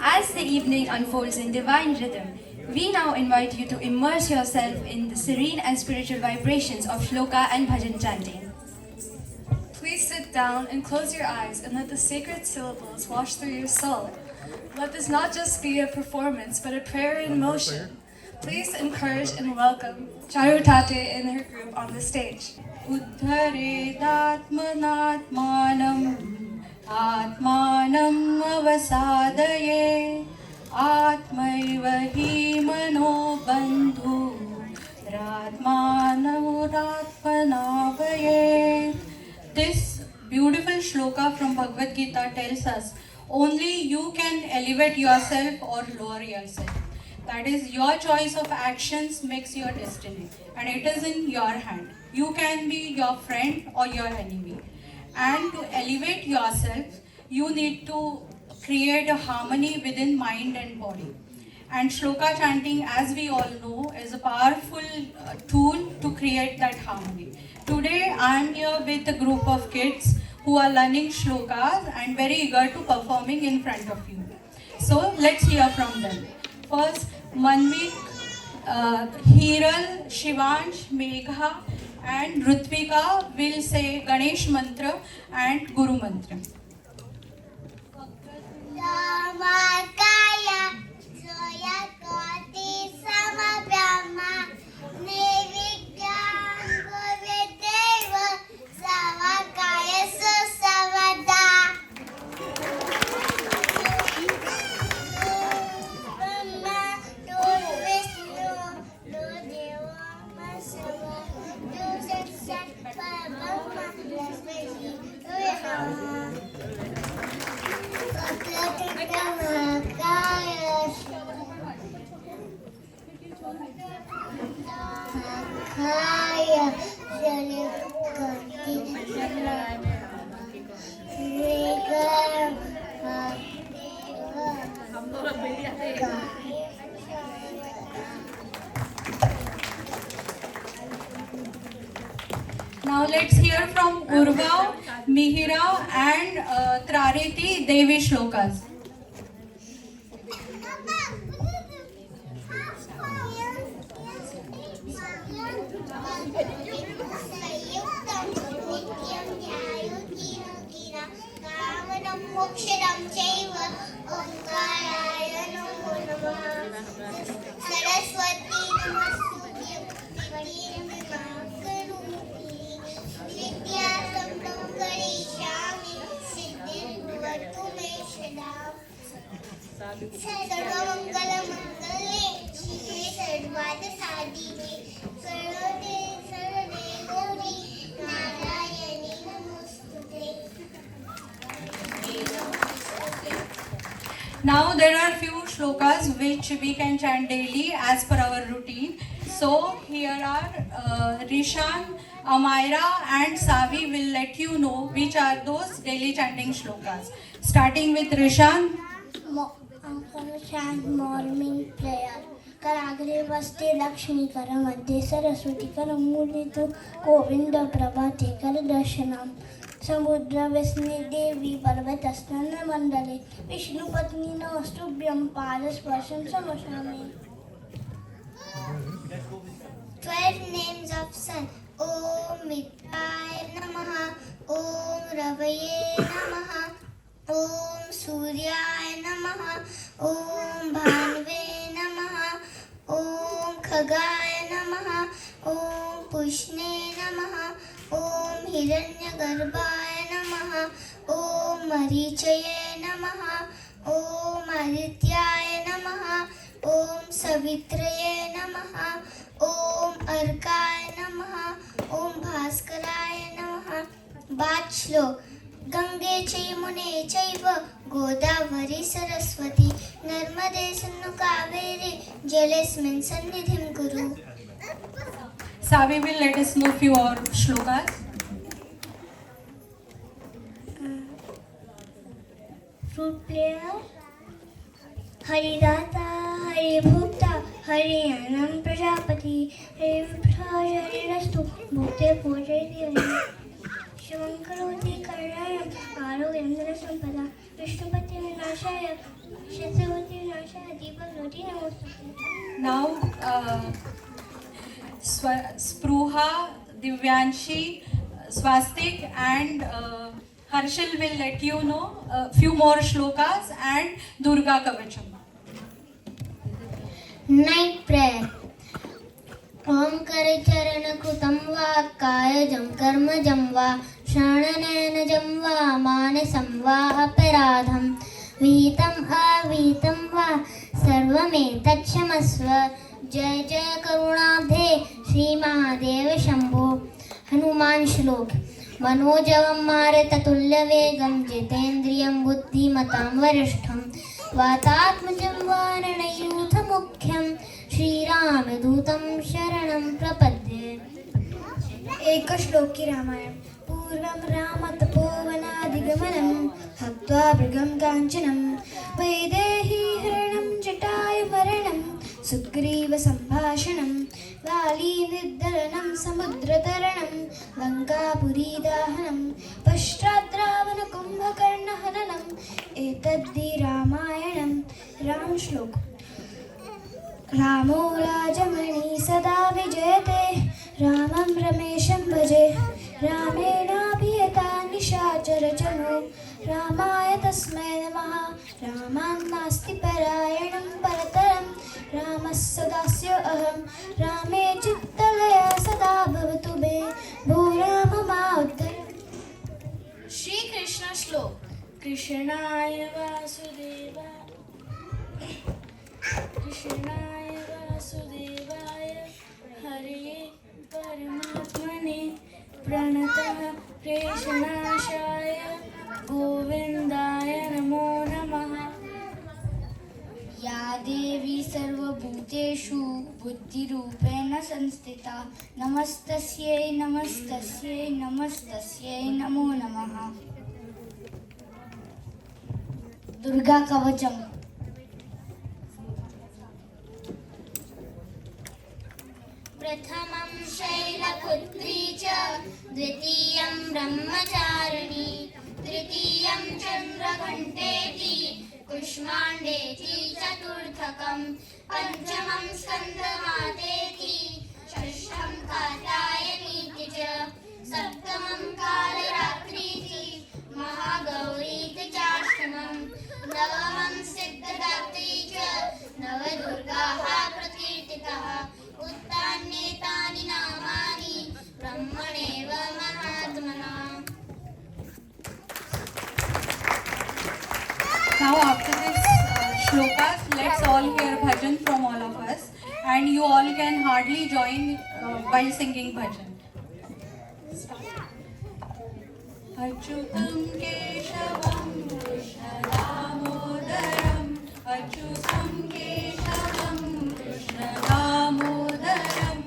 As the evening unfolds in divine rhythm, we now invite you to immerse yourself in the serene and spiritual vibrations of shloka and bhajan chanting. Please sit down and close your eyes and let the sacred syllables wash through your soul. Let this not just be a performance, but a prayer in motion. Please encourage and welcome Charu Tate and her group on the stage. Uddharedatmanatmanam Atmanam avasadaye Atmaiva hi mano bandhu Ratmanamuratmanavaye. This beautiful shloka from Bhagavad Gita tells us only you can elevate yourself or lower yourself. That is, your choice of actions makes your destiny, and it is in your hand. You can be your friend or your enemy. And to elevate yourself, you need to create a harmony within mind and body. And shloka chanting, as we all know, is a powerful tool to create that harmony. Today, I am here with a group of kids who are learning shlokas and very eager to performing in front of you. So let's hear from them. First, Manvik Hiral, Shivansh, Megha and Rutvika will say Ganesh mantra and Guru mantra. Samakaya Soya Koti Samabrahma Nevigyam Govideva Samakaya Susavada Brahma Lord Vishnu Lord Deva Masava Lord Sakshat Parbrahma Lasmati Now let's hear from Urva, Mihira and Trariti Devi Shlokas. Moksharam Chaiva Omkaraya Namo Namah Saraswati Namastubhyam Vidyam Vimakarupini Vidyasambham Karishami Siddhir Bhavatu Me Sada Sarvamangala Mangale Shive Sarvada Sadike Sarvade Sarvade Gauri Narayani Namostute. Now there are few shlokas which we can chant daily as per our routine. So here are Rishan, Amaira and Savi will let you know which are those daily chanting shlokas. Starting with Rishan. I'm going to chant morning prayer. Karagre vaste Lakshmi kara madhye Saraswati kara mulitu Govinda prabhate kara darshanam Samudra Vesni Devi Parvatasnana Mandale Vishnu Patni Namastubhyam Padasparsham Samashami. 12 names of sun. Om Mitraya Namaha, Om Ravaye Namaha, Om Suryaya Namaha, Om Bhanve Namaha, Om Khagaya Namaha, Om Pushne Namaha, Om Hiranyagarbhaya Namaha, Om Marichaye Namaha, Om Adityaya Namaha, Om Savitraye Namaha, Om Arkaya Namaha, Om Bhaskaraya Namaha. Bhat Shlok. Gange Chaymune Chaiva Godavari Saraswati Narmade Sannu Kaveri Jalesmin Sannidhim Guru. Savi will let us know few more shlokas. Flute player Haridata Hari Bhukta Hari Anam Prajapati Hari Vipra Hari Rastu Bhukte Pujay Devi Shivankaroti Karayam Arogyam Sampada Vishnupati Vinashaya Shatsavati Vinashaya Deepavati Namostute. Now Spruha, Divyanshi, Swastik and Harshil will let you know a few more shlokas and Durga Kavacham. Night prayer. Om Kare Charana Krutam Va Kayajam Karmajam Va Shrananayana Va Manasam Va Aparadham Vitam Avitam Va Sarvame Tachamasva Jai Jai Karunabhe Shri Mahadev Shambho. Hanuman Shlok. Manojavam Marita Tulya Vegam Jitendriyam Buddhimatam Varishtham Vatatmajam Varanayutha Mukhyam Shri Ramadutam Sharanam Prapadye. Ek Shloki Ramayana. Purvam Ramatapovanadigamanam Haktva Brigam Kanchanam Vaidehi Haranam Jataya Maranam Sugriva Sambhashanam Vali Niddaranam Samudrataranam Lankapuri Dahanam Pashtradravana Kumbhakarna Hananam Etaddi Ramayanam. Ram Shlok. रामो राजमणि सदा विजयते रामं रमेशं भजे रामेणाभियता निशाचरचनो रामाय तस्मै नमः रामान् नास्ति परायणं परतरं रामः सदास्य अहं रामे चित्तलया सदा भवतु मे भो राम माउद्धर। श्री कृष्ण श्लोक। कृष्णाय वासुदेवाय हरे परमात्मने प्रणतः क्लेशनाशाय गोविन्दाय नमो नमः। या देवी सर्वभूतेषु बुद्धिरूपेण संस्थिता नमस्तस्यै नमस्तस्यै नमस्तस्यै नमो नमः। दुर्गा कवचम। प्रथमं शैलपुत्री च द्वितीयं ब्रह्मचारिणी तृतीयं चन्द्रघण्टेति कुष्माण्डेति चतुर्थकं पञ्चमं स्कन्दमातेति षष्ठं कात्यायनीति च सप्तमं कालरात्रीति महागौरीति चाष्टमं नवमं सिद्धदात्री च नवदुर्गाः प्रकीर्तिताः उत्तान्येतानि नामानि ब्रह्मणेव महात्मना। Now after this shlokas, let's all hear bhajan from all of us, and you all can hardly join while singing bhajan. Achyutam Keshavam Krishna Damodaram Achyutam Keshavam Krishna Damodaram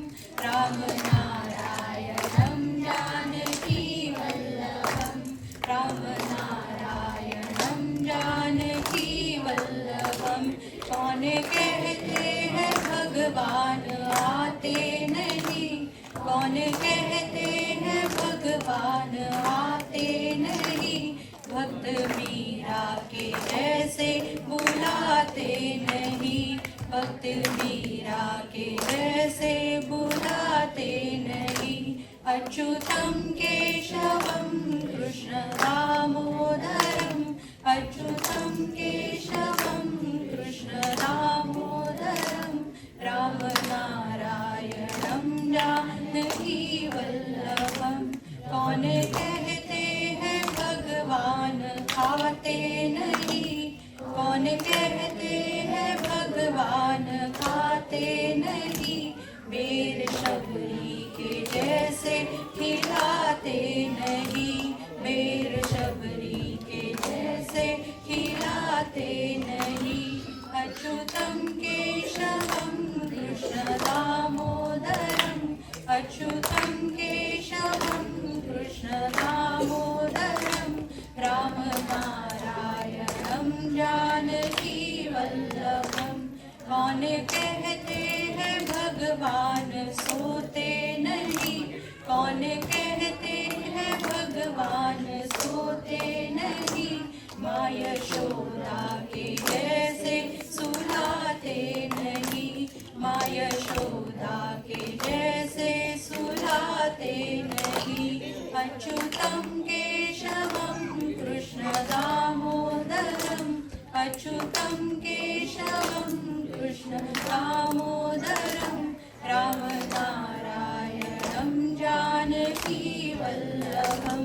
Ramanarayanam Janaki Vallabham Ramanarayanam Janaki Vallabham। कौन कहते हैं भगवान आते नहीं, कौन कहते हैं भगवान आते नहीं, भक्त मीरा के जैसे बुलाते नहीं, भक्त मीरा के जैसे बुलाते नहीं। अच्युतम केशवम कृष्ण दामोदरम अच्युतम केशवम कृष्ण दामोदरम रामनारायणं जानकी वल्लभम। कौन कहते हैं भगवान खाते नहीं, कौन कहते हैं भगवान खाते नहीं, बेर शबरी के जैसे खिलाते नहीं, बेर शबरी के जैसे खिलाते नहीं। अच्युतम केशवम कृष्ण दामोदरम अच्युतम केशवम कृष्ण दामोदरम रामनारायणं जानकी वल्लभम। कौन कहते हैं भगवान सोते नहीं, कौन कहते हैं भगवान सोते नहीं, माँ यशोदा के जैसे सुलाते नहीं, माँ यशोदा के जैसे सुलाते नहीं। अच्युतम केशवम कृष्ण दामोदरम अच्युतम केशवम कृष्ण दामोदरम रामनारायणं जानकी वल्लभम।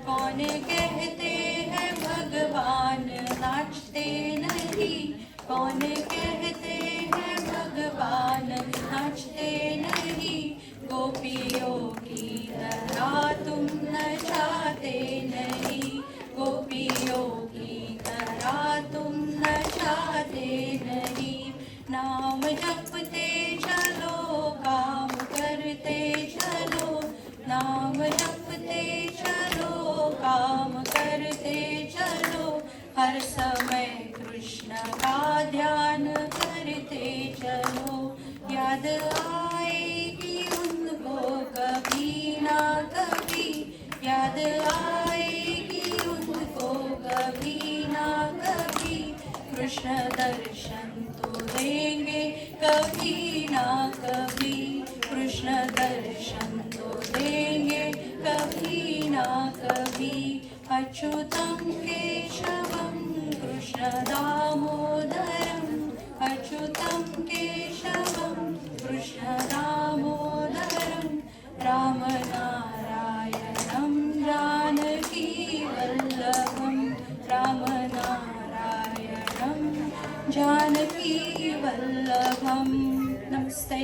कौन कहते हैं भगवान नाचते नहीं, कौन कहते हैं भगवान नाचते नहीं, गोपियों की तरह तुम नचाते नहीं, गोपियों की तरह तुम नचाते नहीं। नाम जपते चलो काम करते चलो, नाम जपते चलो काम करते चलो, हर समय कृष्ण का ध्यान करते चलो। याद आएगी उनको कभी ना कभी, याद आएगी उनको कभी ना कभी, कृष्ण दर्शन तो देंगे कभी ना कभी कृष्ण दर्शन तो देंगे, कभी ना कभी। अच्युतं केशवं कृष्ण दामोदरं, अच्युतं केशवं कृष्ण दामोदरं, रामनारायणं जानकी वल्लभं, रामनारायणं जानकी वल्लभं। नमस्ते।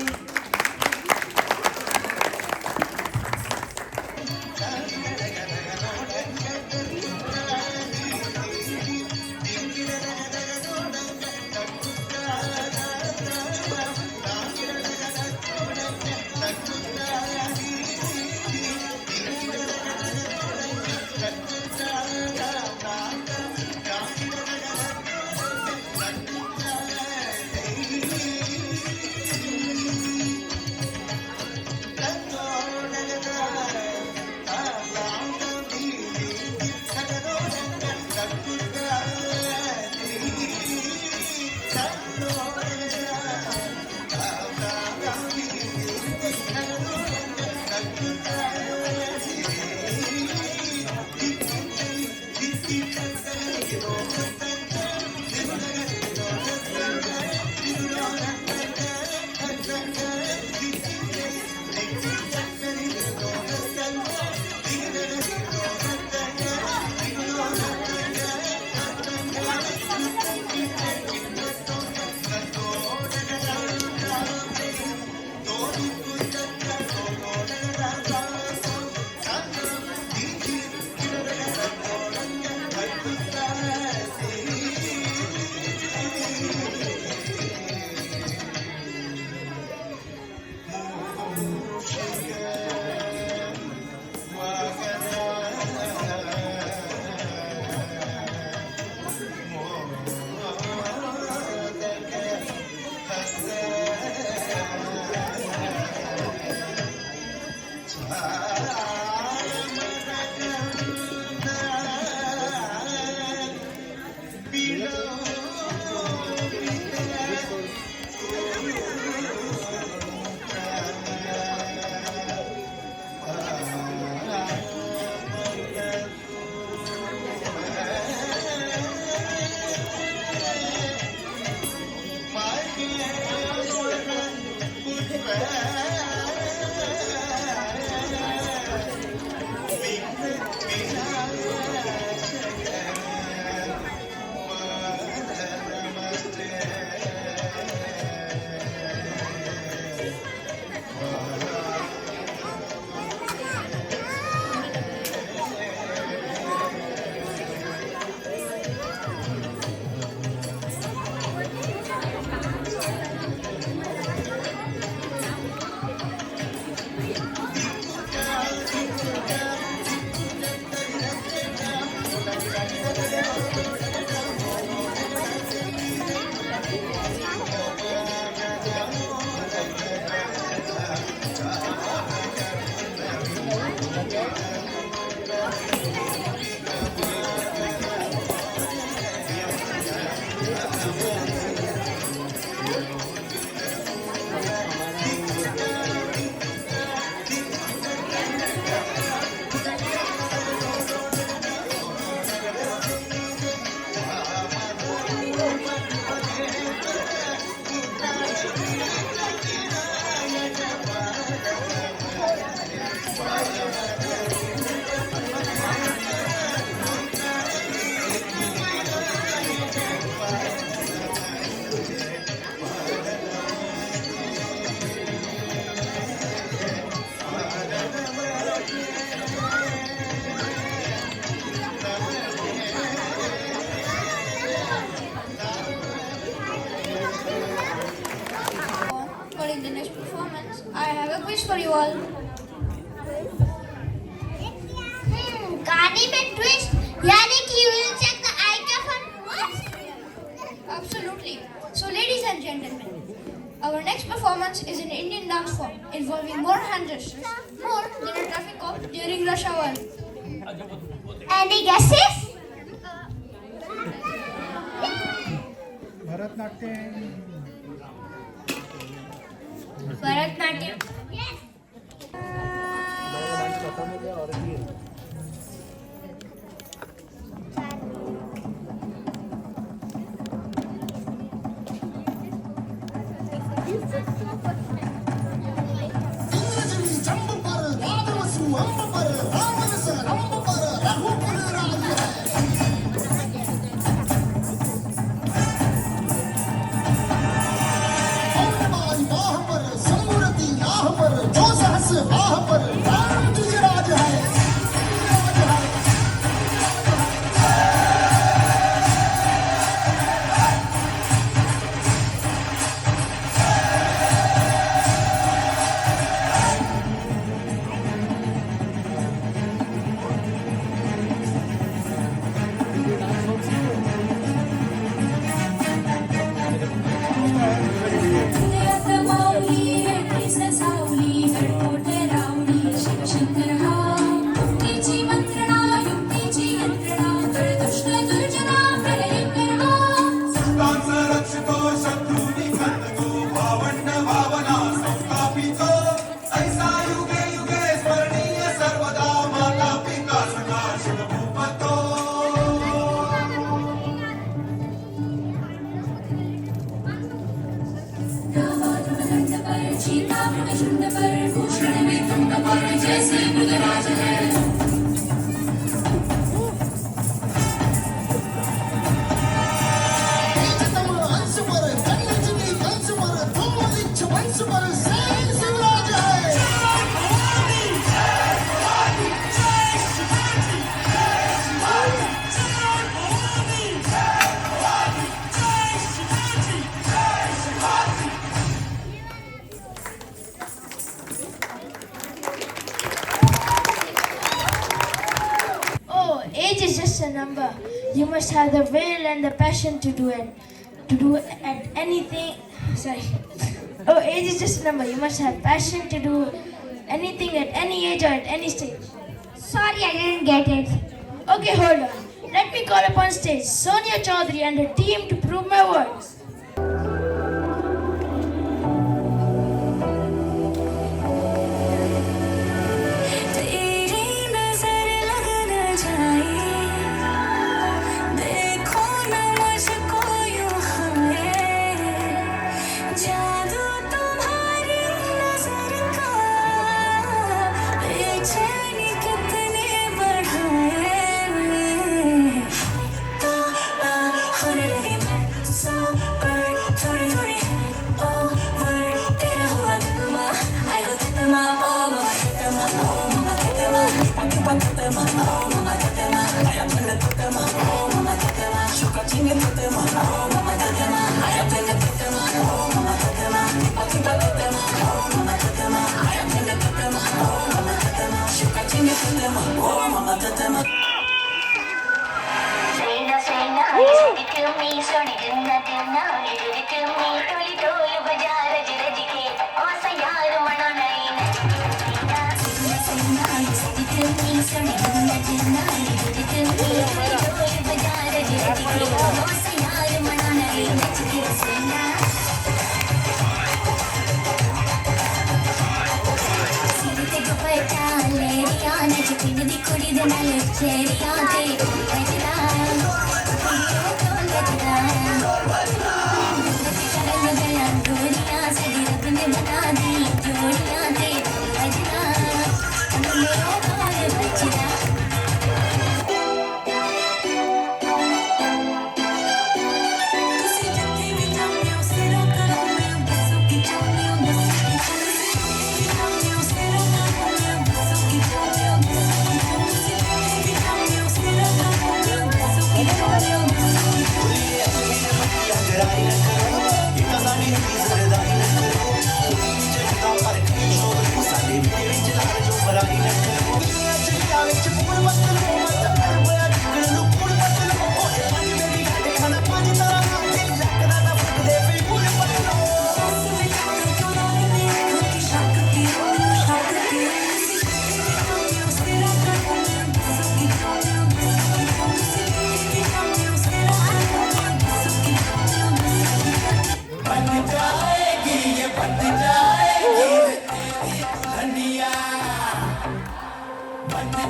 for you all. गाने में ट्विस्ट यानी कि you will check the icon first? Absolutely. So, ladies and gentlemen, our next performance is an Indian dance form involving more hand gestures, more than a traffic cop during rush hour. Any guesses? Bharatnatyam. Bharatnatyam. Oh, age is just a number. You must have the will and the passion to do it. To do at anything. Sorry. Oh, age is just a number. You must have passion to do anything at any age or at any stage. Sorry, I didn't get it. Okay, hold on. Let me call upon stage Sonia Chaudhary and her team to prove my words.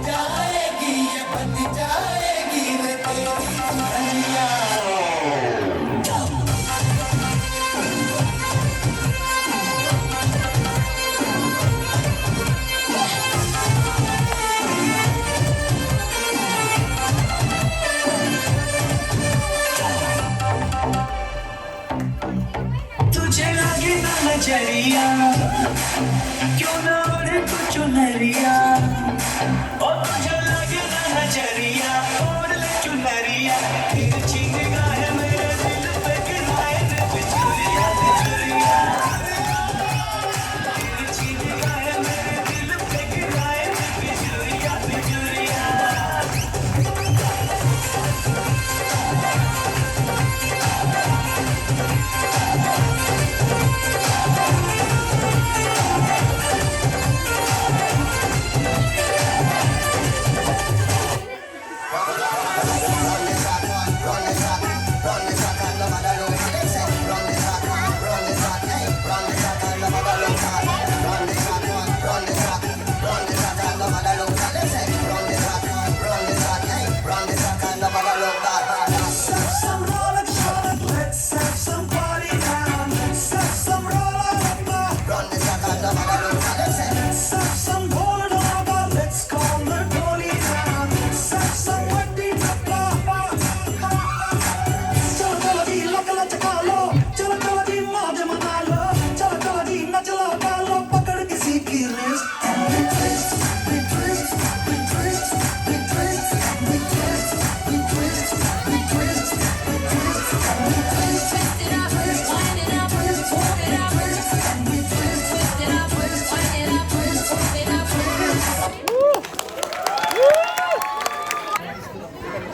जाएगी ये बन जाएगी रे तेरी दुल्हनिया तुझे लगे ना नजरिया क्यों ना ओढ़े तू चुनरिया ओ तुझे लगे ना नजरिया ओढ़ ले चुनरिया तिरछी निगाहें मेरे दिल पे गिराए रे बिजुरिया बिजुरिया तिरछी निगाहें मेरे दिल पे गिराए रे बिजुरिया बिजुरिया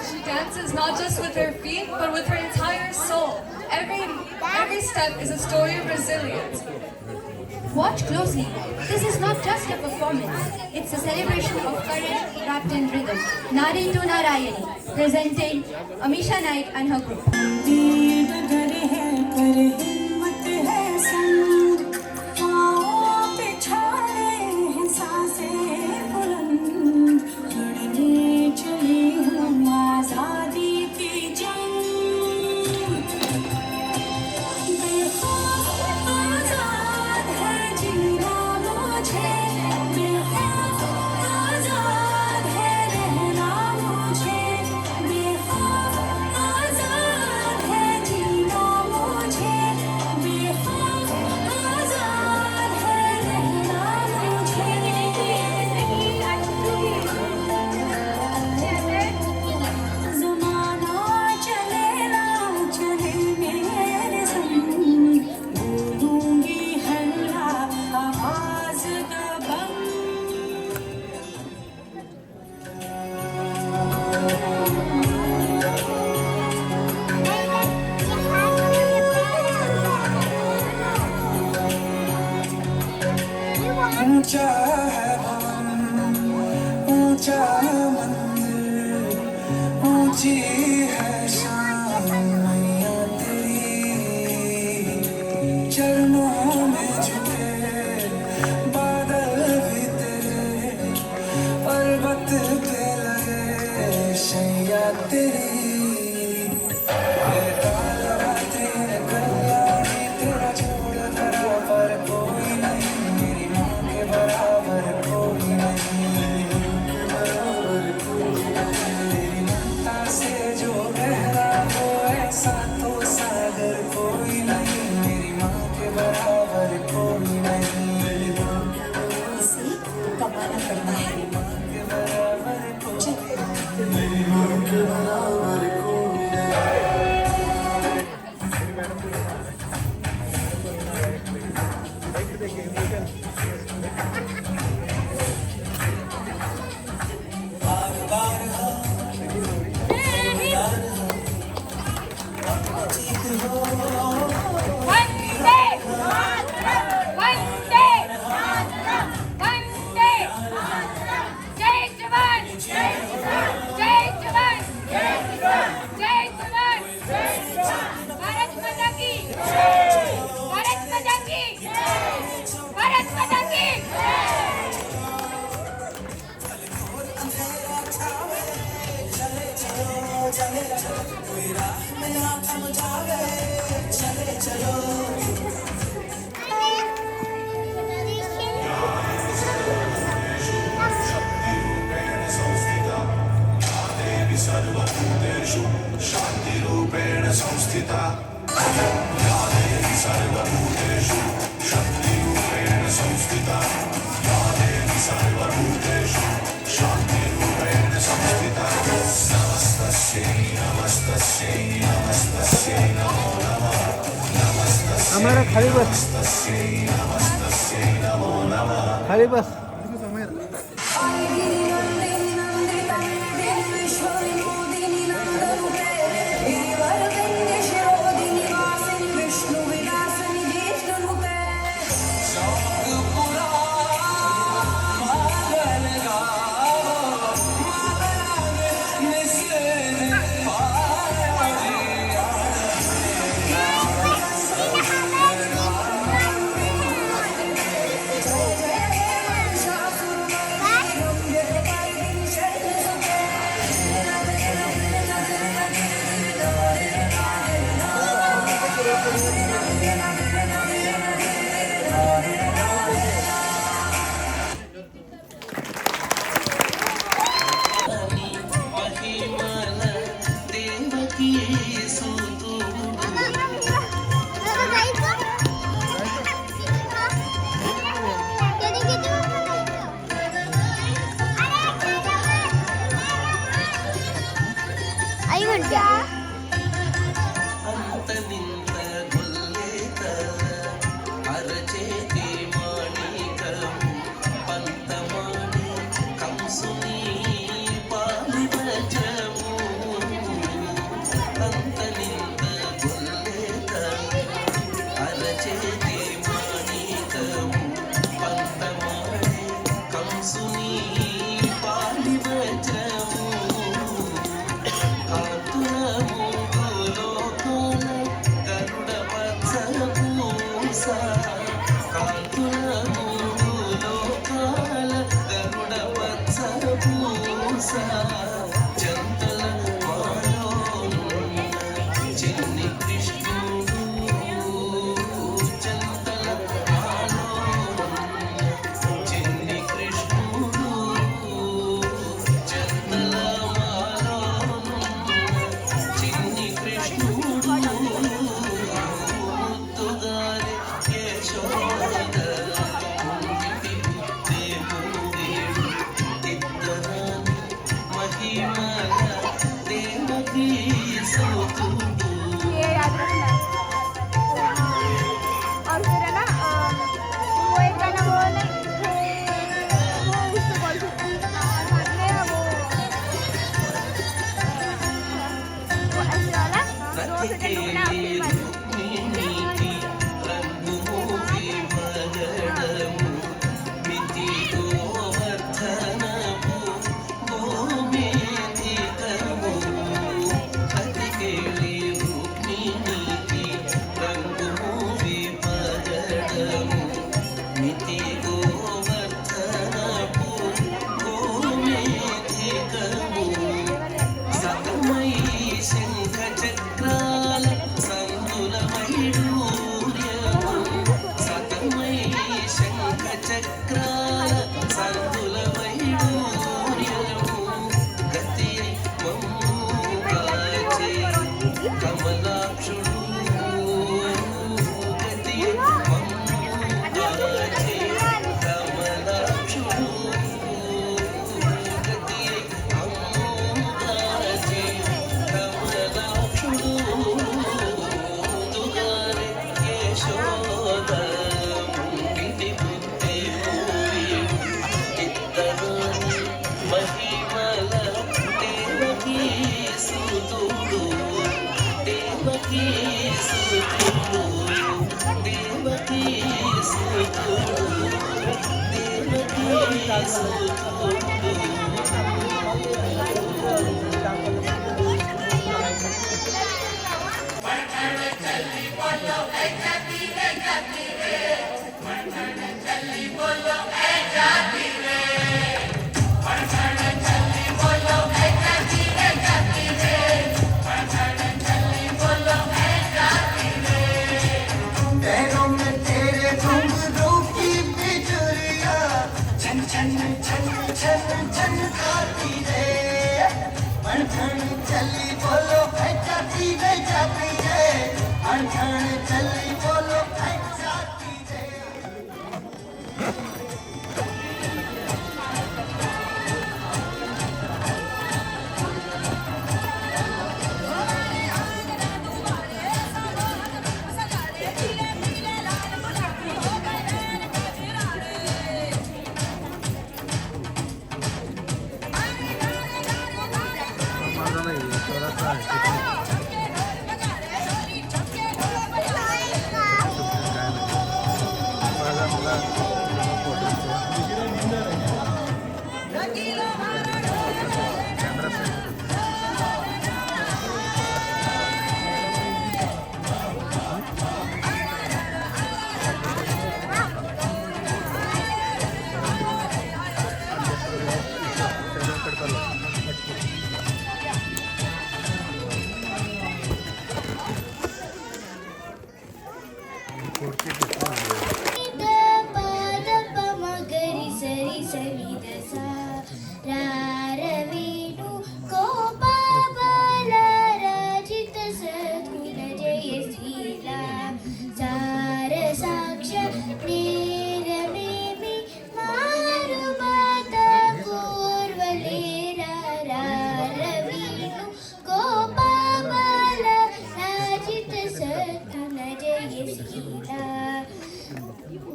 She dances not just with her feet, but with her entire soul. Every step is a story of resilience. Watch closely. This is not just a performance. It's a celebration of courage wrapped in rhythm. Nari to Narayani, presenting Amisha Naik and her group. ऊंचा है भवन ऊंचा मंदिर ऊंची है शान मैया तेरी चरणों में झुके बादल भी तेरे पर्वत पे लगे शैया तेरी कैमरा खाली बस, खाली बस. आई म्हणते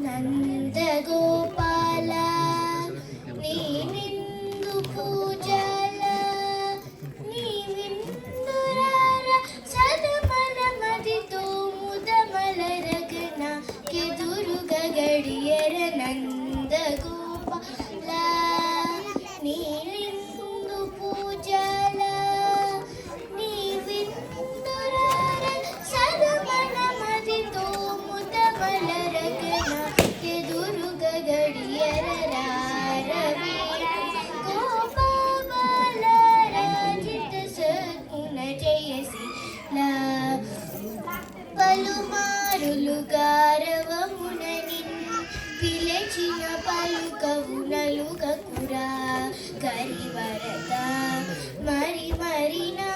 నంద గోపాల నీనిందు పూజల నీవిందురార సదమల మదితో ముదమల రగన కెదురుగ గడియర నంద గోపాల నీనిందు పూజల నీవిందురార సదమల మదితో ముదమల రగన కెదురుగ గడియర రారవి గోపాల రాజిత సద్గుణ జయశీలా పలుమారులు గారవమునని పిలిచిన పలుకవు నలుగకురా కరివరద మరి మరినా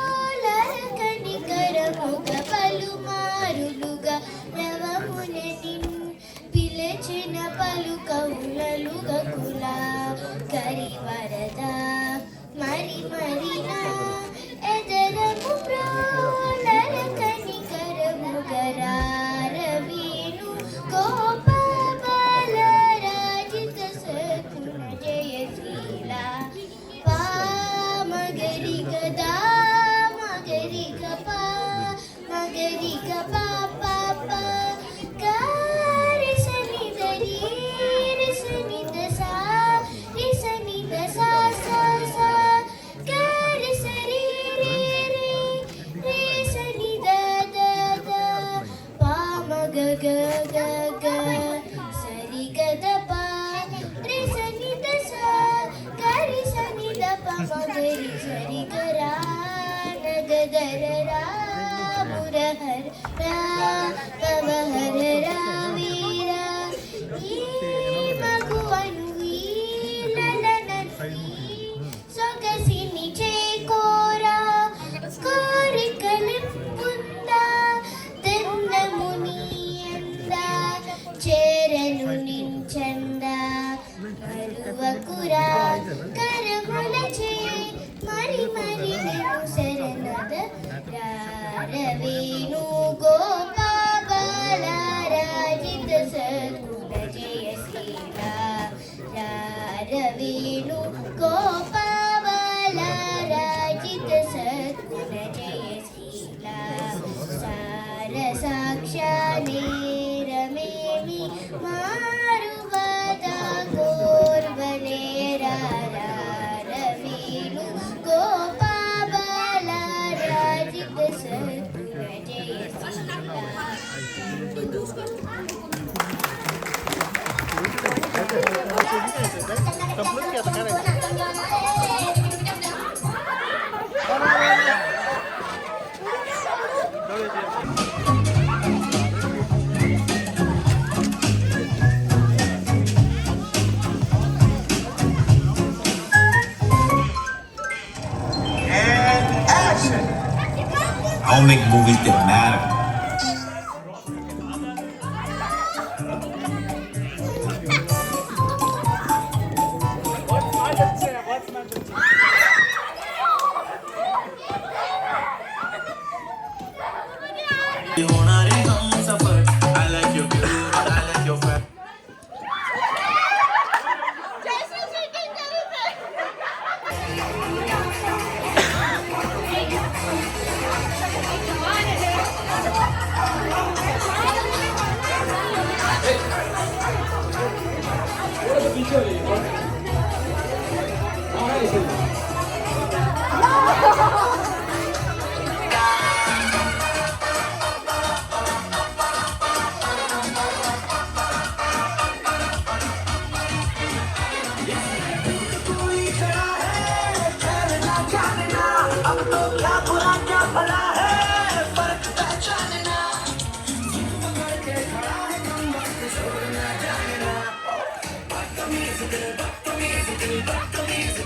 ఎదరములరకని కరముగ పలుమారులుగా రవమునని పిలిచిన పలుకవు నలుగకురా కరివరద మరి మరినా ఎదరములరకని కరముగరారవీను గోపాల రాజిత సద్గుణ జయశీలా పామగరి గదా మగరి గపా మగరి గపా పాప గారిసని దరి రిసని దసా రిసని దసా సా సా గారిసరి రి రి రిసని ద ద ద పామగ గ గ గ సరి గద పా రిసని దసా గారిసని ద పామగరి సరి గరా నగదర రా మురహర రా పవహర రా వీరా ఈ మగువను ఈ లలనని సొగసిని చేకోరా కోరికలింపుందా దన్నముని అందా చేరను నించందా మరువకురా కరములచే మరి మరి నేను శరణద రారవేణు గోపాల రాజిత సద్గుణ జయశీలా రారవేణు గోపాల రాజిత సద్గుణ జయశీలా సార సాక్షానేరమేమి మారువద కోర్వలేరా రారవేణు గోపాల రాజిత సద్గుణ జయశీలా I don't make movies that matter. I like your beauty, I like your fashion. जैसे अब तो क्या बुरा क्या भला है फर्क पहचानना पकड़ के खड़ा है कम वक्त छोड़ना जानना बदतमीज दिल बदतमीज दिल बदतमीज